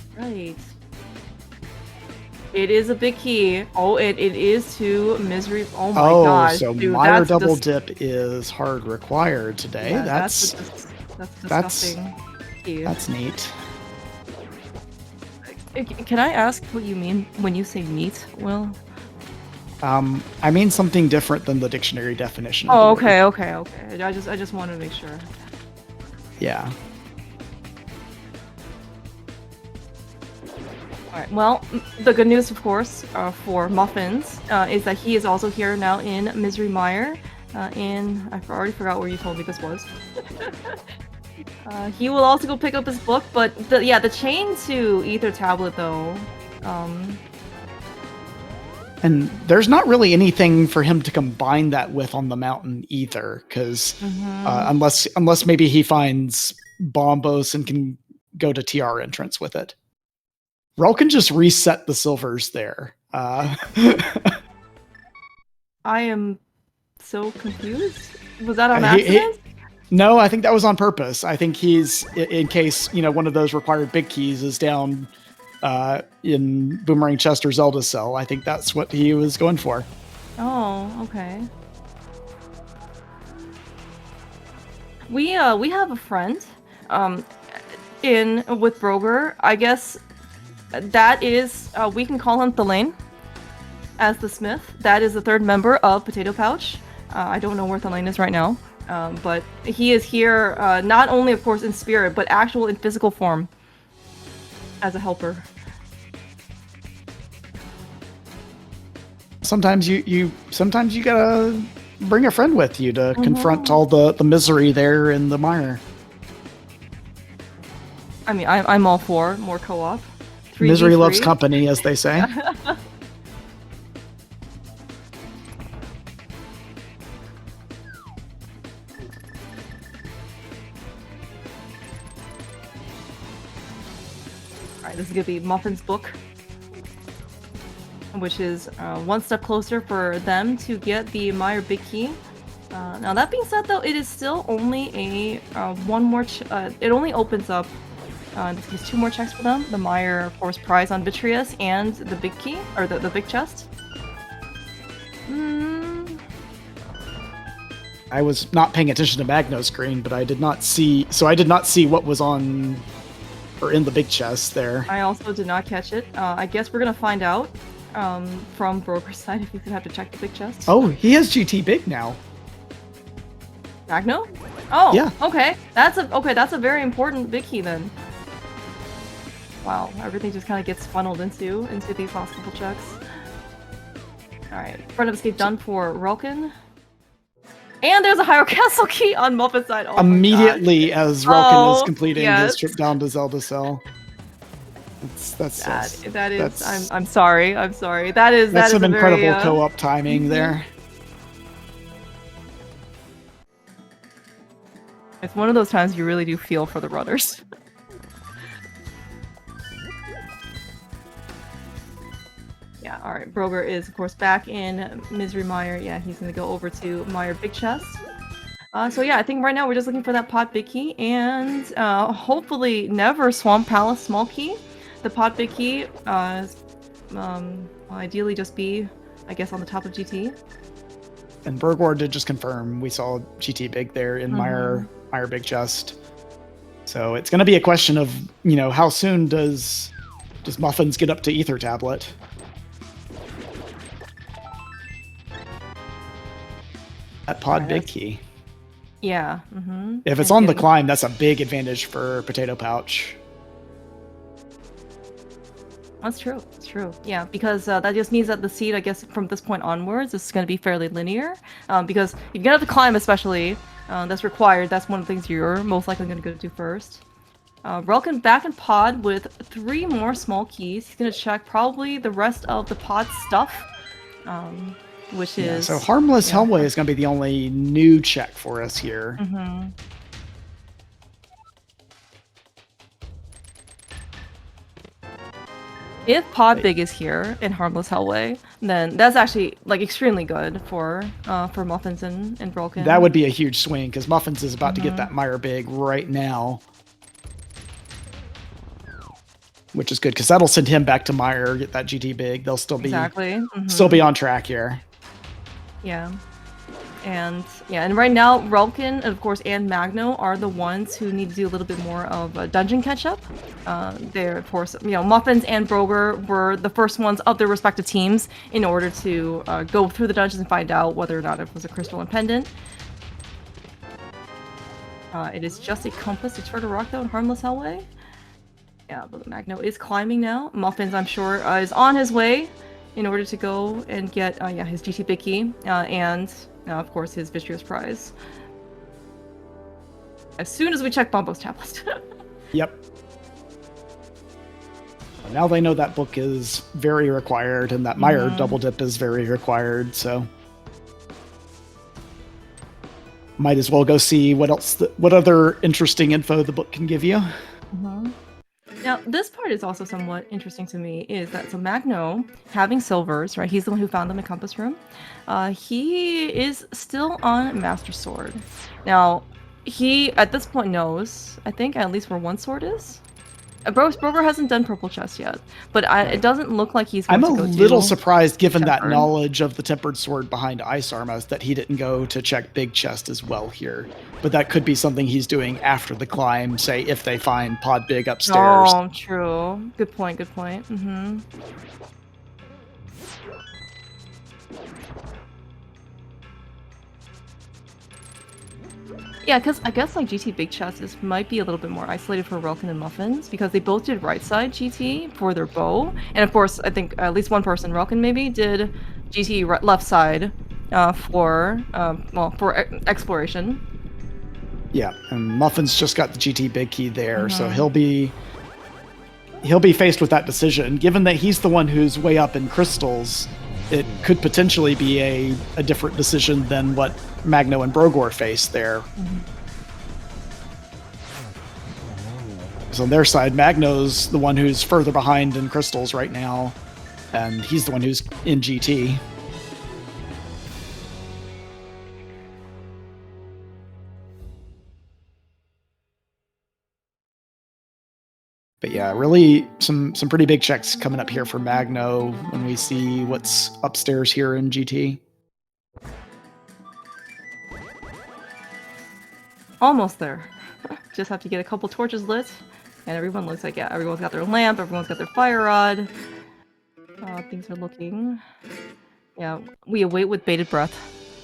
It is a big key. Oh, it is to Misery. Oh my gosh. So dude, Mire double dip is hard required today. Yeah, that's That's disgusting. That's neat. Can I ask what you mean when you say meat, Will? I mean something different than the dictionary definition. Oh, okay. I just wanted to make sure. Yeah. All right. Well, the good news, of course, for Muffins, is that he is also here now in Misery Mire. And I already forgot where you told me this was. He will also go pick up his book, but the chain to Ether Tablet though. And there's not really anything for him to combine that with on the mountain either, because unless maybe he finds Bombos and can go to TR entrance with it. Rel can just reset the silvers there. I am so confused. Was that on accident? No, I think that was on purpose. I think he's, in case, one of those required big keys is down in Boomerang Chest or Zelda Cell. I think that's what he was going for. Oh, okay. We have a friend with Broger. I guess that is, we can call him Thelaine as the Smith. That is the third member of Potatoepouch. I don't know where Thelaine is right now. But he is here, not only, of course, in spirit, but actual in physical form as a helper. Sometimes you gotta bring a friend with you to confront all the misery there in the mire. I mean, I'm all for more co-op. Misery loves company, as they say. This is gonna be Muffin's book, which is one step closer for them to get the Mire Big Key. Now that being said, though, it is still only a one more. It only opens up. There's 2 more checks for them: the Mire, of course, prize on Vitreous, and the big key or the big chest. I was not paying attention to Magno's screen, but I did not see. So I did not see what was on. Or in the big chest there. I also did not catch it. I guess we're gonna find out from Broker's side if he's gonna have to check the big chest. Oh, he has GT big now. Magno? Oh, yeah. Okay. That's a very important big key then. Wow, everything just kind of gets funneled into these last couple checks. All right, front of escape done for Relkin. And there's a Hyrule Castle key on Muffin's side. Oh immediately as Relkin is completing his trip down to Zelda Cell. I'm sorry. That is some incredible very, co-op timing there. It's one of those times you really do feel for the runners. Yeah, alright. Broger is, of course, back in Misery Mire. Yeah, he's gonna go over to Mire Big Chest. So yeah, I think right now we're just looking for that pot big key and hopefully never Swamp Palace small key. The pot big key will ideally just be, I guess, on the top of GT. And Bergward did just confirm we saw GT big there in Mire Big Chest. So it's going to be a question of, how soon does Muffins get up to Ether Tablet? That pod big key. Yeah. If it's on the climb, that's a big advantage for Potatoepouch. That's true. It's true. Yeah, because that just means that the seed, I guess, from this point onwards is going to be fairly linear. Because if you get up the climb, especially, that's required. That's one of the things you're most likely going to go do first. Relkin back in pod with 3 more small keys. He's going to check probably the rest of the pod stuff. Which is... So Harmless Hellway is going to be the only new check for us here. If Pod Big is here in Harmless Hellway, then that's actually extremely good for Muffins and Broken. That would be a huge swing because Muffins is about to get that Mire Big right now, which is good because that'll send him back to Mire, get that GT Big. They'll still be still be on track here. Yeah. And yeah, and right now, Relkin, of course, and Magno are the ones who need to do a little bit more of a dungeon catch-up. They're, of course, Muffins and Broger were the first ones of their respective teams in order to go through the dungeons and find out whether or not it was a crystal and pendant. It is just a compass to turn a rock, though, in Harmless Hellway. Yeah, but Magno is climbing now. Muffins, I'm sure, is on his way in order to go and get his GT Big Key and of course his Vicious Prize. As soon as we check Bombo's tablet. Yep. Now they know that book is very required and that Meyer double dip is very required, so might as well go see what else, what other interesting info the book can give you. Now, this part is also somewhat interesting to me, is that, so Magno, having silvers, right, he's the one who found them in Compass Room, he is still on Master Sword. Now, he, at this point, knows, I think, at least where one sword is. Broger hasn't done Purple Chest yet, but it doesn't look like he's going to go I'm a little surprised, given Tempered. that knowledge of the Tempered Sword behind Ice Armos, that he didn't go to check Big Chest as well here. But that could be something he's doing after the climb, say, if they find Pod Big upstairs. Oh, true. Good point, good point. Yeah, because I guess like GT Big Chest might be a little bit more isolated for Relkin and Muffins because they both did right side GT for their bow, and of course I think at least one person, Relkin maybe, did GT left side for exploration. Yeah, and Muffins just got the GT Big Key there, so he'll be faced with that decision. Given that he's the one who's way up in crystals, it could potentially be a different decision than what Magno and Brogor face there. So on their side, Magno's the one who's further behind in crystals right now, and he's the one who's in GT. But yeah, really some pretty big checks coming up here for Magno when we see what's upstairs here in GT. Almost there. Just have to get a couple torches lit, and everyone looks like, yeah, everyone's got their lamp, everyone's got their fire rod. Things are looking... Yeah, we await with bated breath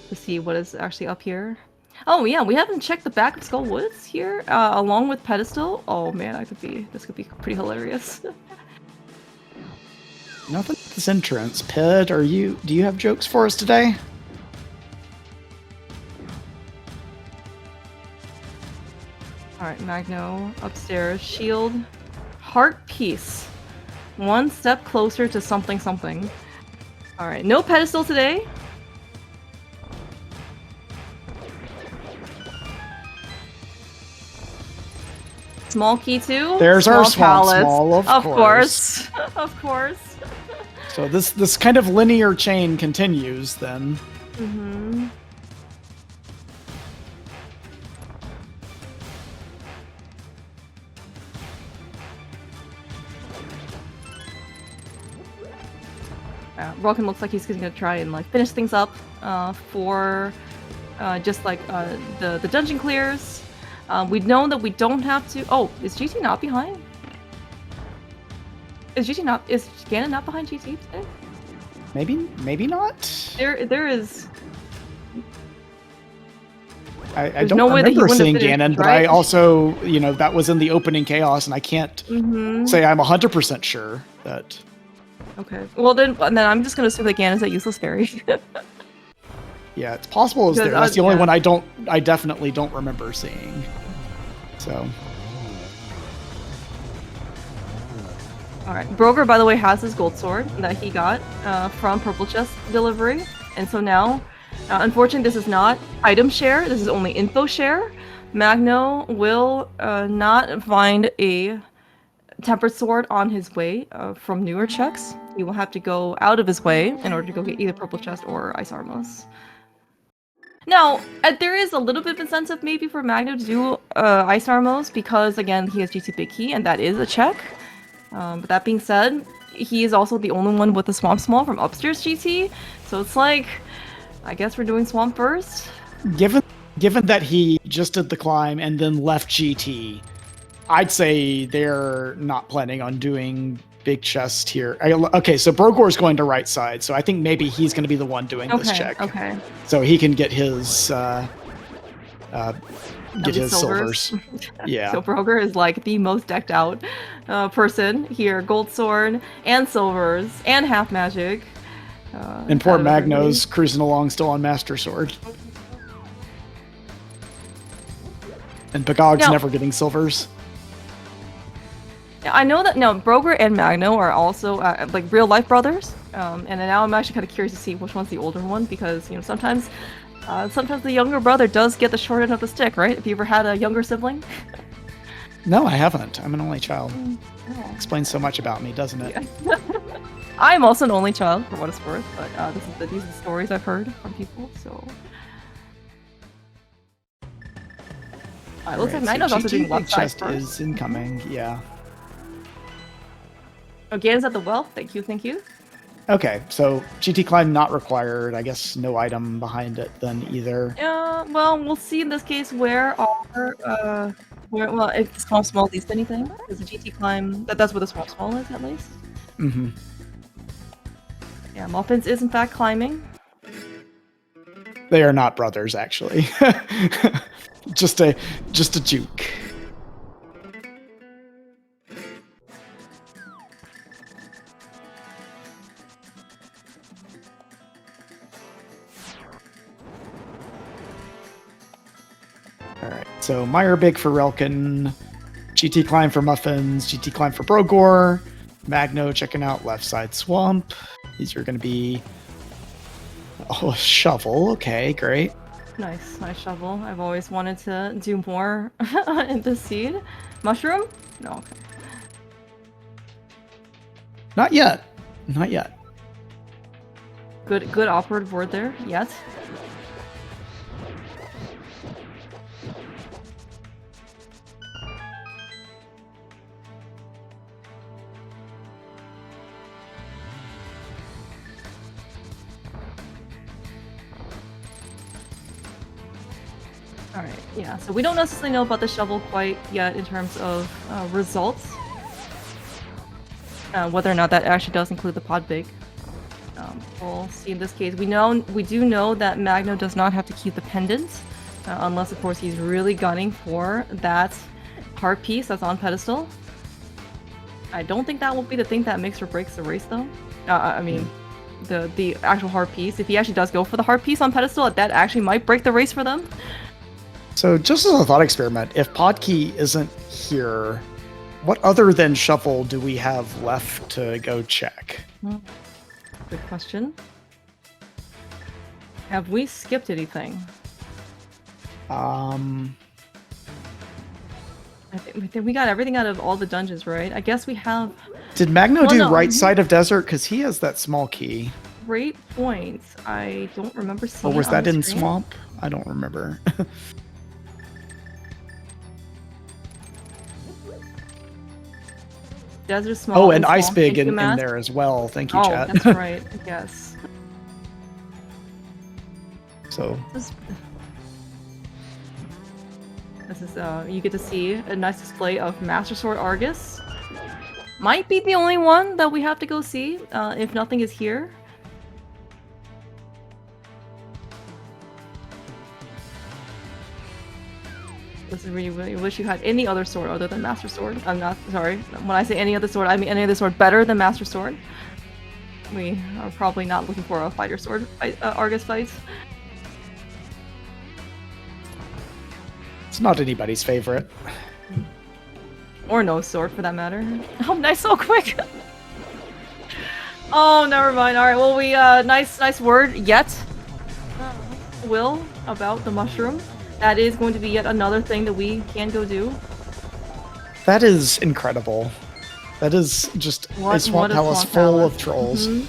to see what is actually up here. Oh yeah, we haven't checked the back of Skull Woods here, along with Pedestal. Oh man, this could be pretty hilarious. Nothing at this entrance. Ped, do you have jokes for us today? Alright, Magno, upstairs, shield, heart piece. One step closer to something something. Alright, no pedestal today. Small key too. There's small our Swamp pallets. Small, of course. Of course. So this kind of linear chain continues then. Relkin looks like he's gonna try and like finish things up for just like the dungeon clears. We know that we don't have to. Oh, is GT not behind? Is Ganon not behind GT today? Maybe not. There is. I don't remember seeing Ganon, but I also, that was in the opening chaos, and I can't say I'm 100% sure that. Okay. Well, then I'm just gonna assume that Ganon's a useless fairy. Yeah, it's possible it's there. That's the only one I definitely don't remember seeing. So. Alright. Broger, by the way, has his gold sword that he got from Purple Chest delivery. And so now, unfortunately, this is not item share. This is only info share. Magno will not find a Tempered Sword on his way from newer checks. He will have to go out of his way in order to go get either Purple Chest or Ice Armos. Now, there is a little bit of incentive maybe for Magno to do Ice Armos because, again, he has GT Big Key, and that is a check. But that being said, he is also the only one with the Swamp Small from upstairs GT, so it's like, I guess we're doing Swamp first. Given that he just did the climb and then left GT, I'd say they're not planning on doing big chest here. Okay, so Brogor's going to right side, so I think maybe he's going to be the one doing this check. Okay. So he can get his silvers. Yeah. So Brogor is like the most decked out person here. Gold sword and silvers and half magic. And poor Magno's cruising along still on Master Sword. And Pgog's never getting silvers. I know that Brogor and Magno are also like real life brothers, and now I'm actually kind of curious to see which one's the older one, because sometimes the younger brother does get the short end of the stick, right? Have you ever had a younger sibling? No, I haven't. I'm an only child. Explains so much about me, doesn't it? Yeah. I'm also an only child, for what it's worth, but these are the stories I've heard from people. So. It looks like Magno's also doing left side chest is incoming, yeah. Ganon's at the well. Thank you. Okay, so GT climb not required. I guess no item behind it then either. Well, we'll see in this case where if the Swamp Small leads to anything. Because the GT climb, that's where the Swamp Small is at least. Mm-hmm. Yeah, Muffins is in fact climbing. They are not brothers, actually. just a juke. Alright, so Meyer Big for Relkin, GT climb for Muffins, GT climb for Brogor, Magno checking out left side swamp. These are going to be... Oh, a shovel. Okay, great. Nice shovel. I've always wanted to do more in this seed. Mushroom? No, okay. Not yet. Good operative word there. Yet. Alright, yeah, so we don't necessarily know about the shovel quite yet in terms of results. Whether or not that actually does include the pod big. We'll see in this case. We do know that Magno does not have to keep the pendant, unless of course he's really gunning for that heart piece that's on pedestal. I don't think that will be the thing that makes or breaks the race though. I mean, the actual heart piece. If he actually does go for the heart piece on pedestal, that actually might break the race for them. So just as a thought experiment, if Podkey isn't here, what other than Shuffle do we have left to go check? Good question. Have we skipped anything? I think we got everything out of all the dungeons, right? I guess we have... Did Magno do right side of desert? Because he has that small key. Great point. I don't remember seeing Or was that in screen. Swamp? I don't remember. Desert Small. Oh, and Ice Big in there as well. Thank you, chat. Oh, that's right. Yes. So... This is, you get to see a nice display of Master Sword Argus. Might be the only one that we have to go see, if nothing is here. This is really wish you had any other sword other than Master Sword. I'm not sorry. When I say any other sword, I mean any other sword better than Master Sword. We are probably not looking for a fighter sword Argus fight. It's not anybody's favorite. Or no sword for that matter. Oh, nice, so quick. Oh, never mind. All right, well, we nice word yet. Will about the mushroom. That is going to be yet another thing that we can go do. That is incredible. That is just a swamp palace full of trolls. Mm-hmm.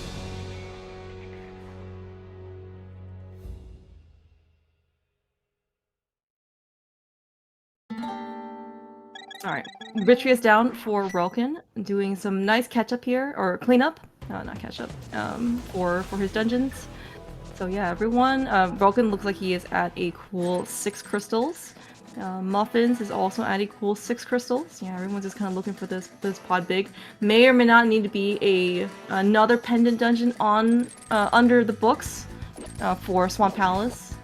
Alright, Vitrius down for Relkin, doing some nice catch-up here, or cleanup, not catch-up, for his dungeons. So yeah, everyone, Broken looks like he is at a cool 6 crystals. Muffins is also at a cool 6 crystals. Yeah, everyone's just kind of looking for this pod big. May or may not need to be another pendant dungeon on under the books for Swamp Palace.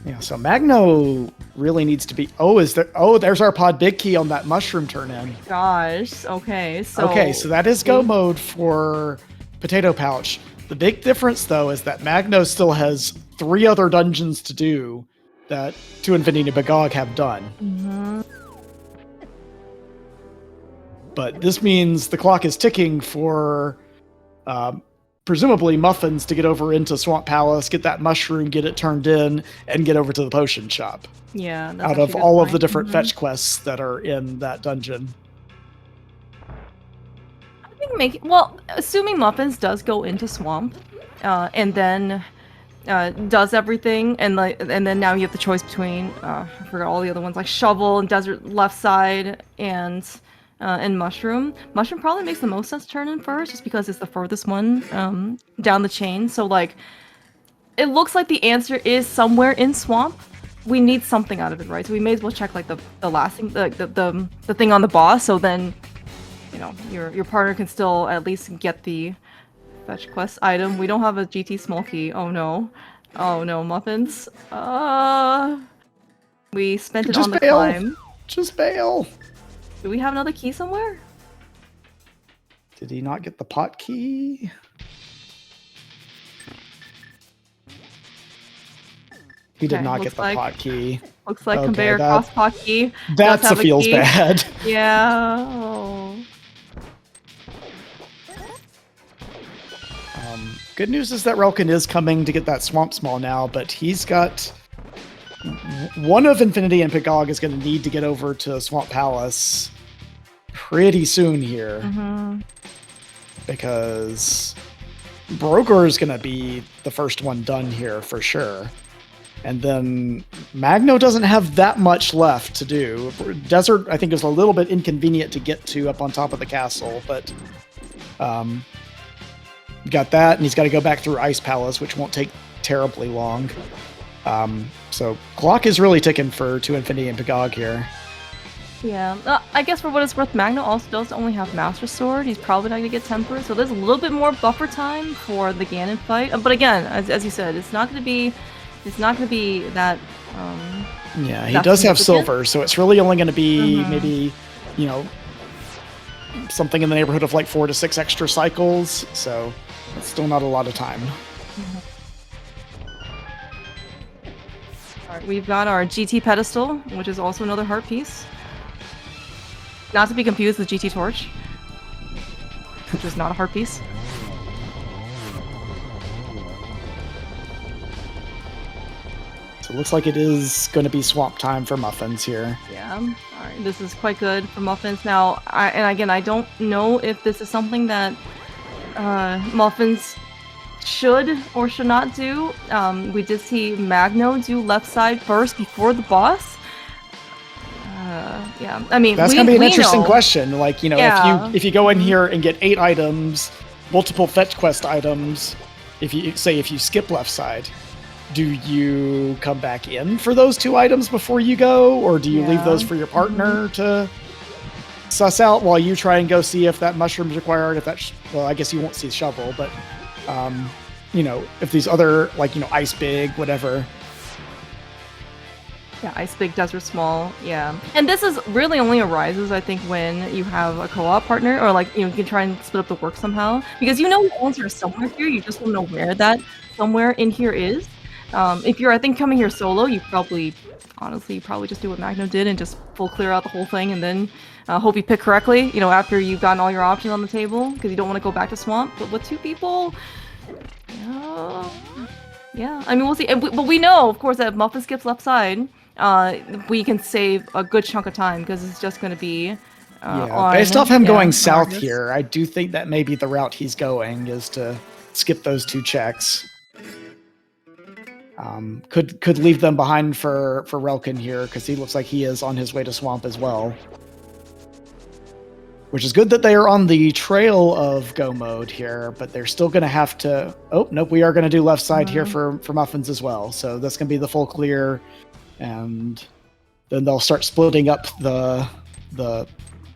Yeah, so Magno really needs to be. Oh, there's our pod big key on that mushroom turn in. Gosh, okay, so that is go mode for Potatoepouch. The big difference, though, is that Magno still has 3 other dungeons to do that 2 Infinity and Pgog have done. Mm-hmm. But this means the clock is ticking for presumably Muffins to get over into Swamp Palace, get that mushroom, get it turned in, and get over to the potion shop. Yeah, that's out of all of the different fetch quests that are in that dungeon. I think assuming Muffins does go into Swamp, and then does everything, and then now you have the choice between I forgot all the other ones like Shovel and Desert Left Side and Mushroom. Mushroom probably makes the most sense to turn in first, just because it's the furthest one down the chain. So like, it looks like the answer is somewhere in Swamp. We need something out of it, right? So we may as well check like the last thing, the thing on the boss. So then, you know, your partner can still at least get the fetch quest item. We don't have a GT small key. Oh no, Muffins. We spent it on the climb. Just bail. Do we have another key somewhere? Did he not get the pot key? He did not get the pot key. Looks like conveyor cross pot key. That feels bad. Yeah. Oh. Good news is that Relkin is coming to get that Swamp Small now, but he's got one of Infinity and Pgog is going to need to get over to Swamp Palace pretty soon here. Mm-hmm. Because Broker is going to be the first one done here for sure. And then Magno doesn't have that much left to do. Desert, I think, is a little bit inconvenient to get to up on top of the castle, but got that, and he's got to go back through Ice Palace, which won't take terribly long. So clock is really ticking for 2 Infinity and Pgog here. Yeah, I guess for what it's worth, Magno also does only have Master Sword. He's probably not going to get Temper, so there's a little bit more buffer time for the Ganon fight. But again, as you said, it's not going to be that. Yeah, he does have Silver, so it's really only going to be maybe, you know, something in the neighborhood of like 4 to 6 extra cycles. So it's still not a lot of time. All right, we've got our GT pedestal, which is also another heart piece. Not to be confused with GT torch, which is not a heart piece. So it looks like it is going to be swamp time for Muffins here. Yeah. All right. This is quite good for Muffins. Now, I don't know if this is something that Muffins should or should not do. We did see Magno do left side first before the boss. Yeah, I mean, that's gonna be an interesting question. Like, you know, if you go in here and get 8 items, multiple fetch quest items, if you skip left side, do you come back in for those 2 items before you go, or do you leave those for your partner to suss out while you try and go see if that mushroom's required? If that, well, I guess you won't see Shovel, but you know, if these other, like, you know, Ice Big, whatever. Yeah, Ice Big, Desert Small, yeah. And this is really only arises, I think, when you have a co-op partner, or like, you know, you can try and split up the work somehow. Because you know the answer is somewhere here, you just don't know where that somewhere in here is. If you're, I think, coming here solo, you probably just do what Magno did and just full clear out the whole thing, and then hope you pick correctly, you know, after you've gotten all your options on the table, because you don't want to go back to Swamp. But with 2 people, yeah, I mean, we'll see. But we know, of course, that if Muffin skips left side, we can save a good chunk of time, because it's just going to be based off him going south here, I do think that maybe the route he's going is to skip those 2 checks. Could leave them behind for Relkin here, because he looks like he is on his way to Swamp as well. which is good that they are on the trail of go mode here, but they're still going to have to... Oh, nope, we are going to do left side here for Muffins as well. So that's going to be the full clear, and then they'll start splitting up the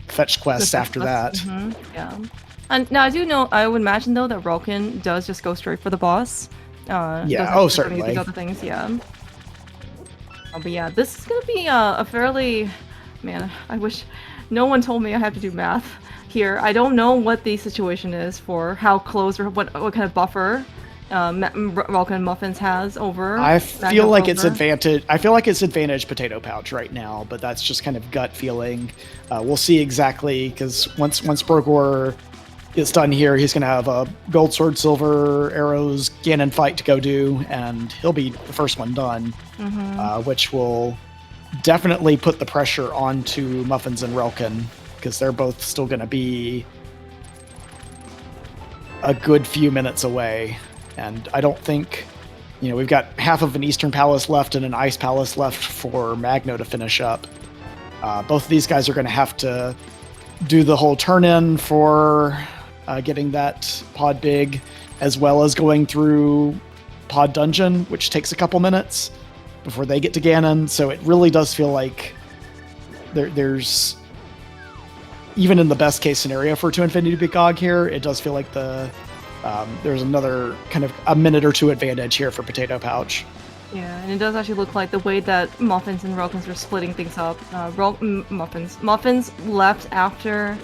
fetch quests after that. Yeah. And now I would imagine though that Roken does just go straight for the boss. Yeah, certainly. These other things, yeah. But yeah, this is gonna be a fairly... Man, I wish no one told me I have to do math here. I don't know what the situation is for how close or what kind of buffer Roken Muffins has over. I feel like it's advantage. I feel like it's advantage Potatoepouch right now, but that's just kind of gut feeling. We'll see exactly, because once Brogor gets done here, he's going to have a gold sword, silver arrows, Ganon fight to go do, and he'll be the first one done, which will definitely put the pressure onto Muffins and Relkin, because they're both still going to be a good few minutes away. And I don't think, we've got half of an Eastern Palace left and an Ice Palace left for Magno to finish up. Both of these guys are going to have to do the whole turn-in for getting that pod big, as well as going through pod dungeon, which takes a couple minutes before they get to Ganon. So it really does feel like there's, even in the best case scenario for 2 Infinity Pgog here, it does feel like there's another kind of a minute or two advantage here for Potatoepouch. Yeah, and it does actually look like the way that Muffins and Rokins are splitting things up. Muffins left after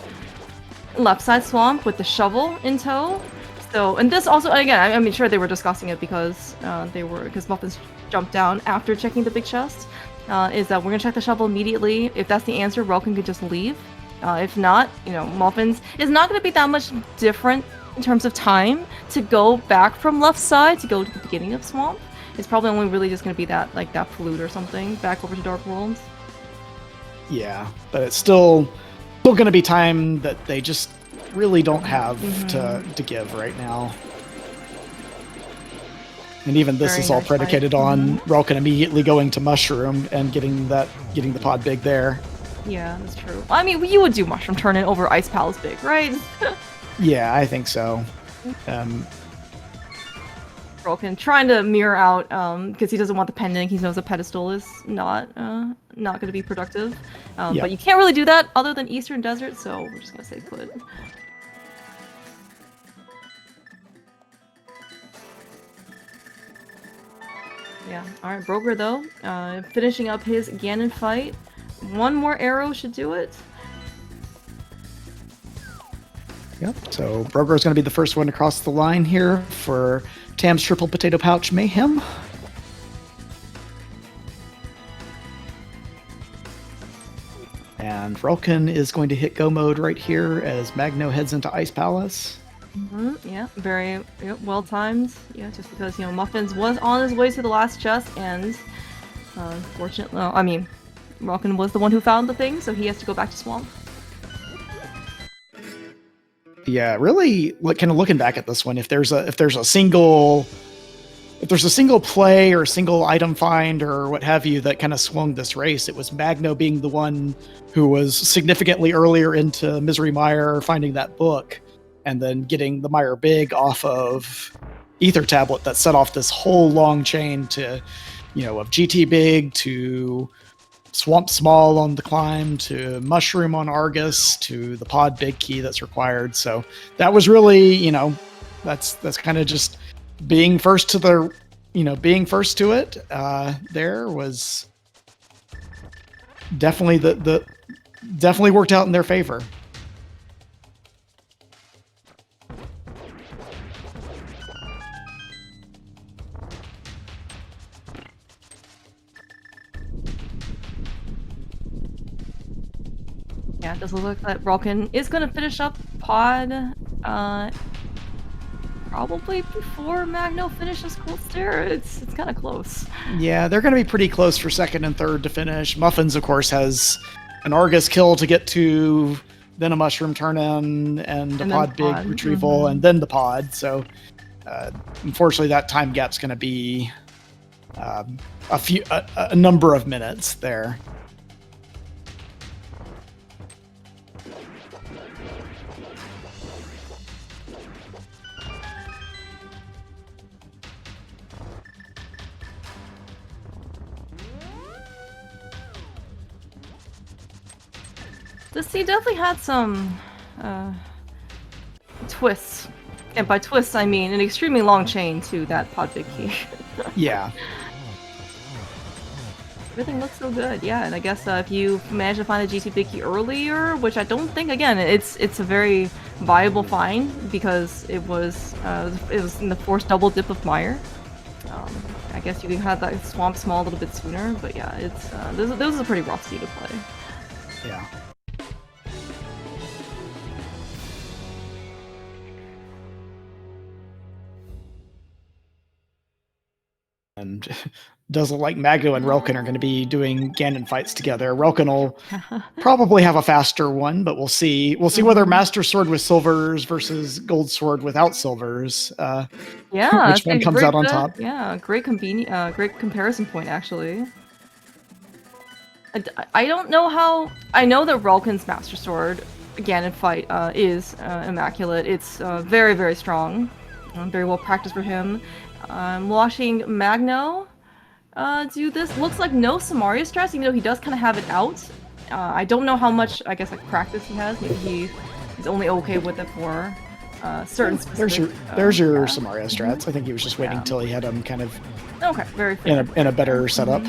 left side swamp with the shovel in tow. So, and this also, again, I mean, sure they were discussing it because because Muffins jumped down after checking the big chest. Is that we're gonna check the shovel immediately. If that's the answer, Roken could just leave. If not, Muffins is not gonna be that much different in terms of time to go back from left side to go to the beginning of swamp. It's probably only really just going to be that flute or something back over to Dark Worlds. Yeah, but it's still going to be time that they just really don't have to give right now. And even this is all predicated on Relkin immediately going to Mushroom and getting the pod big there. Yeah, that's true. I mean, you would do Mushroom turn-in over Ice Palace big, right? Yeah, I think so. Broken, trying to mirror out, because he doesn't want the pendant. He knows a pedestal is not going to be productive. But you can't really do that other than Eastern Desert, so we're just going to stay put. Yeah, alright, Broker though, finishing up his Ganon fight. One more arrow should do it. Yep, so Broger is going to be the first one across the line here for Tam's Triple Potatoepouch Mayhem. And Relkin is going to hit go mode right here as Magno heads into Ice Palace. Yeah, very well timed. Yeah, just because, Muffins was on his way to the last chest, and unfortunately, I mean, Relkin was the one who found the thing, so he has to go back to Swamp. Yeah, really, kind of looking back at this one, if there's a single play or a single item find or what have you that kind of swung this race, it was Magno being the one who was significantly earlier into Misery Mire, finding that book, and then getting the Mire Big off of Ether Tablet that set off this whole long chain to, of GT Big to Swamp Small on the climb to Mushroom on Argus to the Pod Big key that's required. So that was really, that's kind of just being first to the, being first to it. There was definitely definitely worked out in their favor. Yeah, it does look like Relkin is going to finish up Pod, probably before Magno finishes Cold Stare. It's kind of close. Yeah, they're going to be pretty close for second and third to finish. Muffins, of course, has an Argus kill to get to, then a Mushroom turn-in, and a Pod Big retrieval, and then the Pod. So, unfortunately, that time gap's going to be a number of minutes there. This scene definitely had some twists. And by twists, I mean an extremely long chain to that pod big key. Yeah. Everything looks so good, yeah. And I guess if you manage to find a G2 big key earlier, which I don't think, again, it's a very viable find because it was in the forced double dip of Mire. I guess you could have that swamp small a little bit sooner, but yeah, it's this is a pretty rough sea to play. Yeah. And doesn't like Magno and Relkin are going to be doing Ganon fights together. Relkin will probably have a faster one, but we'll see. We'll see whether Master Sword with silvers versus Gold Sword without silvers. Yeah, Which one comes out on top? Yeah, great great comparison point actually. I don't know how. I know that Relkin's Master Sword Ganon fight is immaculate. It's very, very strong, very well practiced for him. Watching Magno do this. Looks like no Samaria stress, even though he does kind of have it out. I don't know how much, I guess, like practice he has. Maybe he's only okay with it for certain specific... There's your Samaria strats. I think he was just waiting till he had him kind of very fair. in a better setup.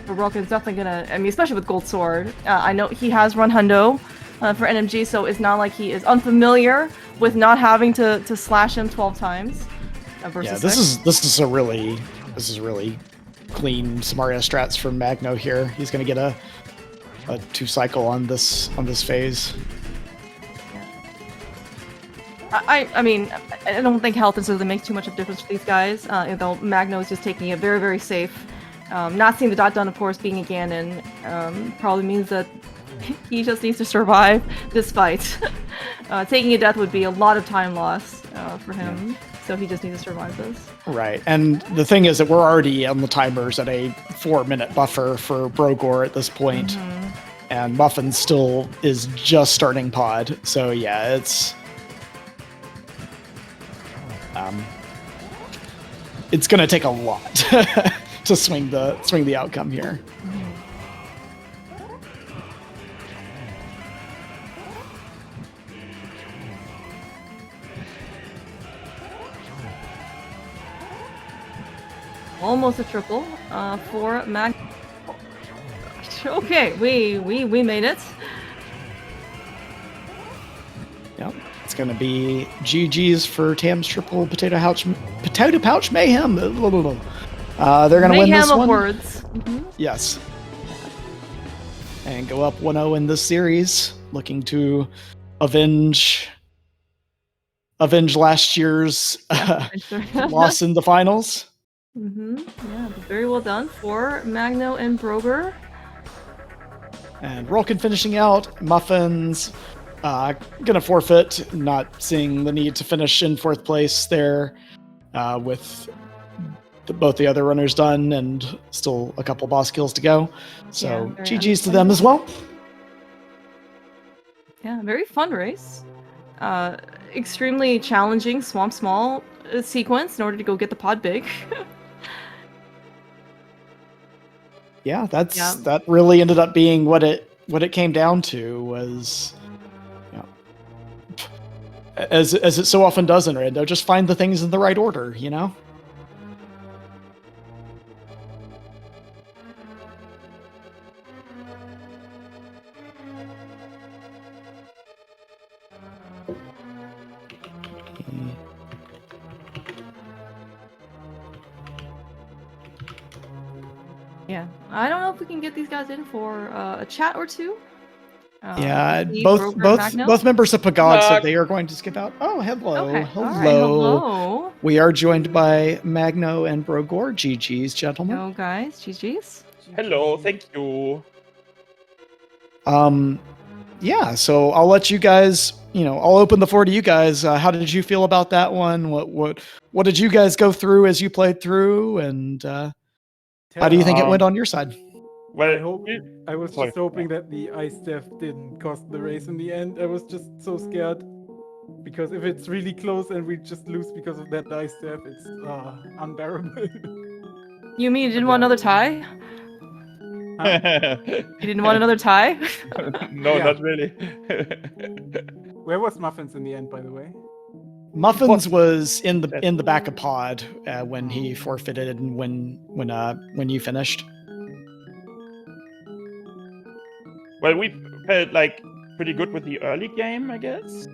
But Relkin's definitely gonna, I mean, especially with Gold Sword. I know he has run Hundo for NMG, so it's not like he is unfamiliar with not having to slash him 12 times. Yeah, this is really clean Samaria strats from Magno here. He's gonna get a 2-cycle on this phase. I mean, I don't think health necessarily makes too much of a difference for these guys. Though Magno is just taking it very, very safe. Not seeing the dot done, of course, being a Ganon, probably means that he just needs to survive this fight. Taking a death would be a lot of time loss for him. Yeah. So he just needs to survive this. Right, and the thing is that we're already on the timers at a 4-minute buffer for Brogor at this point, and Muffin still is just starting pod. So yeah, it's gonna take a lot to swing the outcome here. Almost a triple for Mag. Okay, we made it. Yep, it's gonna be GG's for Tam's triple Potatoepouch Mayhem. They're gonna win this one. Mayhem of words. Yes, and go up 1-0 in this series, looking to avenge last year's loss in the finals. Yeah, very well done for Magno and Brogor. And Relkin finishing out. Muffin's gonna forfeit, not seeing the need to finish in 4th place there with both the other runners done and still a couple boss kills to go. So yeah, GG's to them as well. Yeah, very fun race. Extremely challenging Swamp Small sequence in order to go get the pod big. Yeah, that really ended up being what it came down to was, you know, as it so often does in Rando, just find the things in the right order, you know? Yeah, I don't know if we can get these guys in for a chat or two. Yeah, both members of Pgog said they are going to skip out. Oh, hello. Okay. Hello. Right, hello. We are joined by Magno and Brogor. GG's, gentlemen. Hello, guys. GG's. Hello, thank you. Yeah, so I'll let you guys, I'll open the floor to you guys. How did you feel about that one? What did you guys go through as you played through, and how do you think it went on your side? Well, I was just hoping that the ice death didn't cost the race in the end. I was just so scared, because if it's really close and we just lose because of that ice death, it's unbearable. You mean you didn't want another tie? You didn't want another tie? No, Yeah. not really. Where was Muffins in the end, by the way? Muffins was in the back of pod when he forfeited and when you finished. Well, we felt like pretty good with the early game, I guess.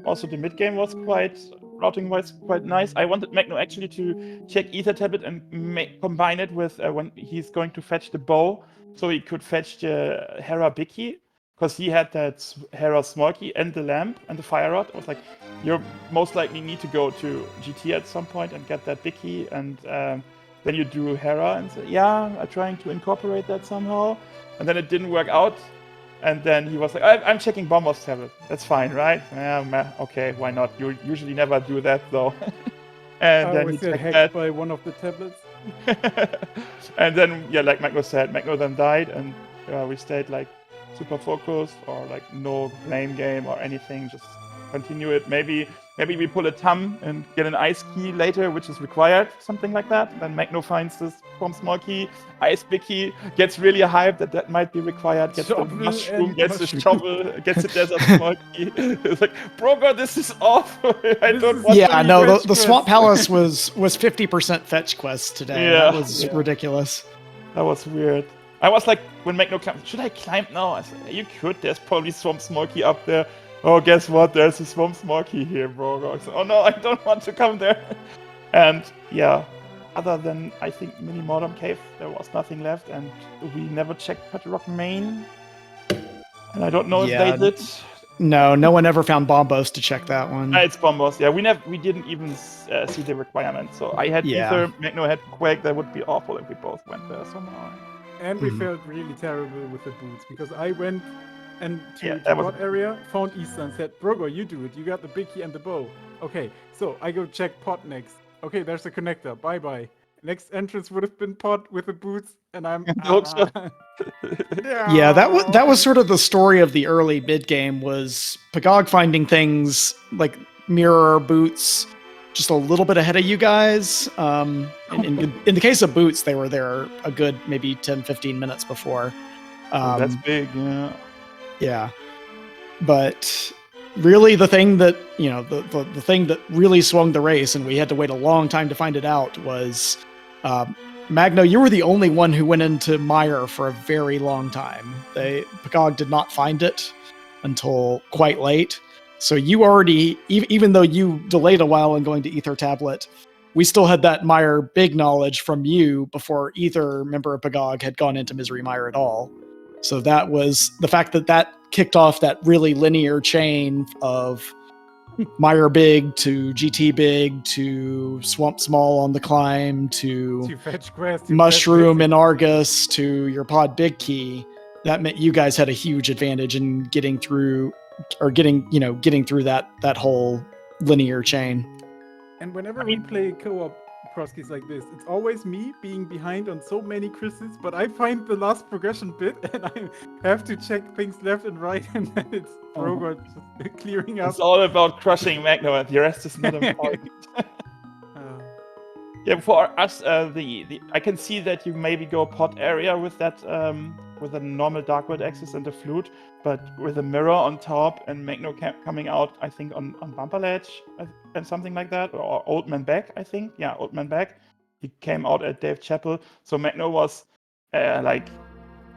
Also, the mid game was routing-wise quite nice. I wanted Magno actually to check Ether Tablet and combine it with when he's going to fetch the bow, so he could fetch the Hera big key, because he had that Hera small key and the lamp and the fire rod. I was like, you most likely need to go to GT at some point and get that big key, and then you do Hera, and say, yeah, I'm trying to incorporate that somehow, and then it didn't work out. And then he was like, I'm checking Bomber's tablet. That's fine, right? Okay, why not? You usually never do that, though. And then he checked hacked that. by one of the tablets. And then, yeah, like Magno said, Magno then died, and we stayed like super focused, or like no blame game or anything. Just continue it. Maybe we pull a thumb and get an ice key later, which is required, something like that. Then Magno finds this from small key, ice big key, gets really hyped that might be required, gets the mushroom, gets the shovel, gets the desert small key. It's like, Brogo, this is awful. I don't want Yeah, to no, the Swamp Palace was 50% fetch quest today. Yeah. That was ridiculous. That was weird. I was like, when Magno climbed, should I climb now? I said, you could. There's probably Swamp Smokey up there. Oh, guess what? There's a Swamp Smokey here, bro. I said, oh no, I don't want to come there. And yeah, other than, I think, Mini Modern Cave, there was nothing left. And we never checked Pet Rock Main. And I don't know if they did. No one ever found Bombos to check that one. It's Bombos. Yeah, we didn't even see the requirement. So I had Ether, Magno had Quake. That would be awful if we both went there somehow. And we felt really terrible with the boots, because I went and to that the was- bot area, found Easter and said, Brogo, you do it. You got the big key and the bow. Okay, so I go check pot next. Okay, there's a connector. Bye-bye. Next entrance would have been pot with the boots, and I'm... Yeah, that was sort of the story of the early mid game, was Pgog finding things like mirror boots just a little bit ahead of you guys. In the case of boots, they were there a good maybe 10-15 minutes before. That's big, yeah. Yeah, but really the thing that, you know, the thing that really swung the race, and we had to wait a long time to find it out, was Magno, you were the only one who went into Mire for a very long time. Pgog did not find it until quite late. So you already, even though you delayed a while in going to Ether Tablet, we still had that Mire big knowledge from you before either member of Pgog had gone into Misery Mire at all. So that was the fact that kicked off that really linear chain of Mire big to GT big to Swamp Small on the climb to fetch quest, Mushroom and Argus to your pod big key. That meant you guys had a huge advantage in getting through that whole linear chain. And whenever we play co-op Proskies like this, it's always me being behind on so many crystals, but I find the last progression bit and I have to check things left and right, and then it's Brogo just clearing up. It's all about crushing Magno, and the rest is not important. Yeah, for us, I can see that you maybe go pot area with that with a normal Dark World axis and the flute, but with a mirror on top and Magno coming out, I think on Bumper Ledge and something like that, or Old Man Back, I think. Yeah, Old Man Back. He came out at Dave Chapel, so Magno was like,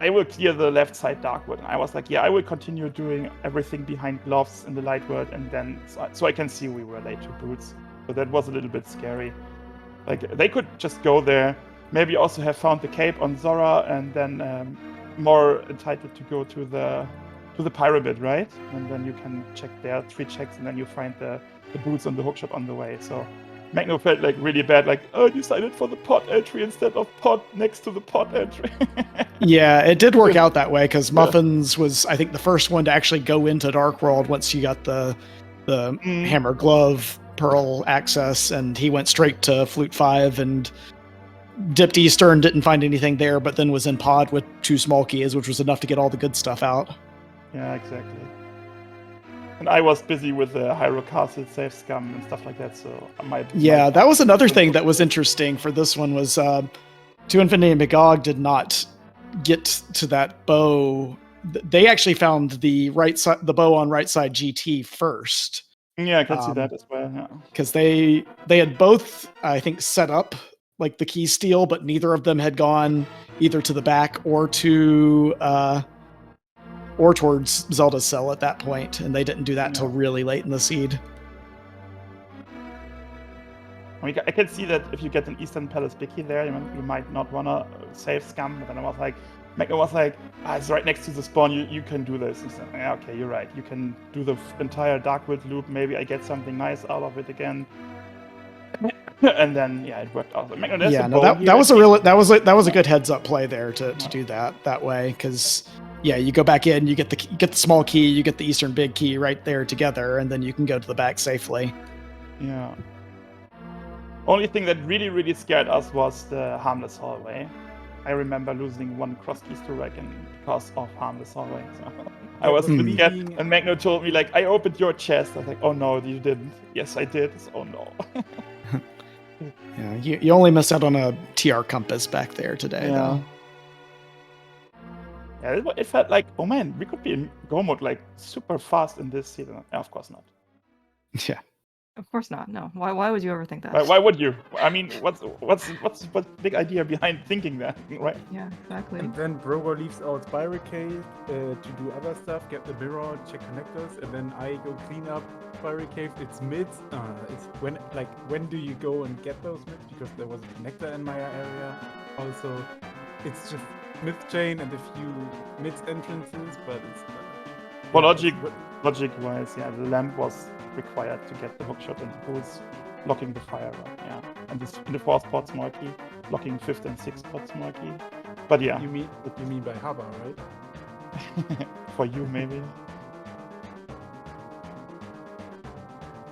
I will clear the left side Dark World. And I was like, yeah, I will continue doing everything behind gloves in the Light World, and then so I can see we were late to boots. So that was a little bit scary. Like, they could just go there, maybe also have found the cape on Zora, and then more entitled to go to the pyramid, right? And then you can check there 3 checks, and then you find the boots on the hookshot on the way. So Magno felt like really bad, like, oh, I decided for the pot entry instead of pot next to the pot entry. Yeah, it did work out that way, because Muffins was, I think, the first one to actually go into Dark World once you got the Hammer Glove Pearl access, and he went straight to Flute 5 and dipped Eastern, didn't find anything there, but then was in pod with 2 small keys, which was enough to get all the good stuff out. Yeah, exactly. And I was busy with the Hyrule Castle, Save Scum, and stuff like that, so that was another thing that was interesting for this one was 2 Infinity and Pgog did not get to that bow. They actually found the right side, the bow on right side GT first. Yeah, I can see that as well. Yeah. Because they had both, I think, set up like the key steal, but neither of them had gone either to the back or to or towards Zelda's cell at that point, and they didn't do that until really late in the seed. I mean, I can see that if you get an Eastern Palace Bicky there, you might not want to save Scum, but then I was like, Magno was like, it's right next to the spawn, you can do this. And so, yeah, okay, you're right. You can do the entire Darkwood loop. Maybe I get something nice out of it again. And then, yeah, it worked out. Magno, that was a good heads up play there to do that way, because you go back in, you get the small key, you get the Eastern big key right there together, and then you can go to the back safely. Yeah. Only thing that really scared us was the Harmless Hallway. I remember losing one cross keys to Reckon because of Harmless Hallway. So I was a bit scared, and Magno told me, like, I opened your chest. I was like, oh no, you didn't. Yes, I did. Oh no. Yeah, you only missed out on a TR compass back there today, though. Yeah, it felt like, oh man, we could be in go mode like super fast in this season. Of course not. Yeah. Of course not. No. Why would you ever think that? Why would you? I mean, what's the big idea behind thinking that, right? Yeah, exactly. And then Brogo leaves out Barricade to do other stuff, get the mirror, check connectors, and then I go clean up Barricade. It's mids. It's when do you go and get those mids? Because there was a connector in my area. Also, it's just mid chain and a few mids entrances, but it's. Well, logic-wise, yeah, the lamp was required to get the hookshot and the pulse, locking the fire up, yeah. And this in the 4th spot small key, locking 5th and 6th spot small key. But yeah. You mean by Haba, right? For you, maybe.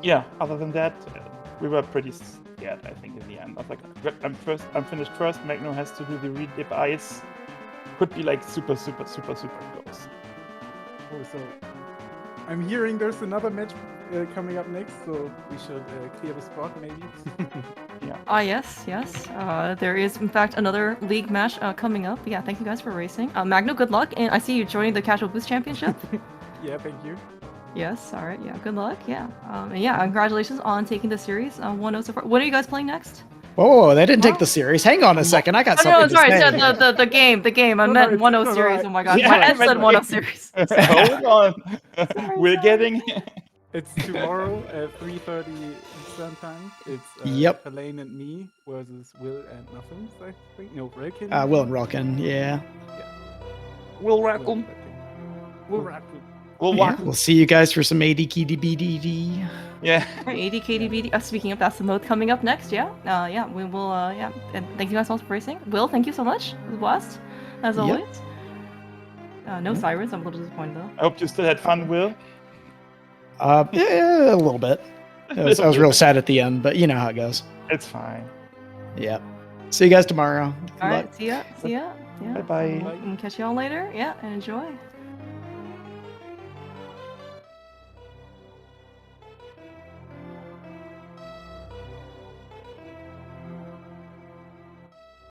Yeah, other than that, we were pretty scared, I think, in the end. I was like, I'm finished first, Magno has to do the re-dip ice. Could be like super close. Oh, so I'm hearing there's another match coming up next, so we should clear the spot, maybe. Yeah. Yes. There is, in fact, another league match coming up. Yeah, thank you guys for racing. Magno, good luck, and I see you joining the Casual Boost Championship. Yeah, thank you. Yes, all right. Yeah, good luck. Yeah. And yeah, congratulations on taking the series 1-0 so far. What are you guys playing next? Oh, they didn't take the series. Hang on a second. I got something to say. The game. I meant 1-0 series. Right. Oh my god. Yeah, My head said 1-0 series. Hold on. We're getting... It's tomorrow at 3:30 Eastern time. It's Helene and me versus Will and Muffins, I think. No, Rakin. Will and Rockin, yeah. Will Rackle. We'll see you guys for some AD KDBDD. Yeah. AD KDBD. Speaking of, that's the mode coming up next. Yeah. We will. Yeah. And thank you guys all for racing. Will, thank you so much. It was a blast, as always. No sirens. I'm a little disappointed though. I hope you still had fun, Will. Yeah, a little bit. I was real sad at the end, but you know how it goes. It's fine. Yep. See you guys tomorrow. All right. See ya. Yeah. Bye-bye. And catch you all later. Yeah. And enjoy.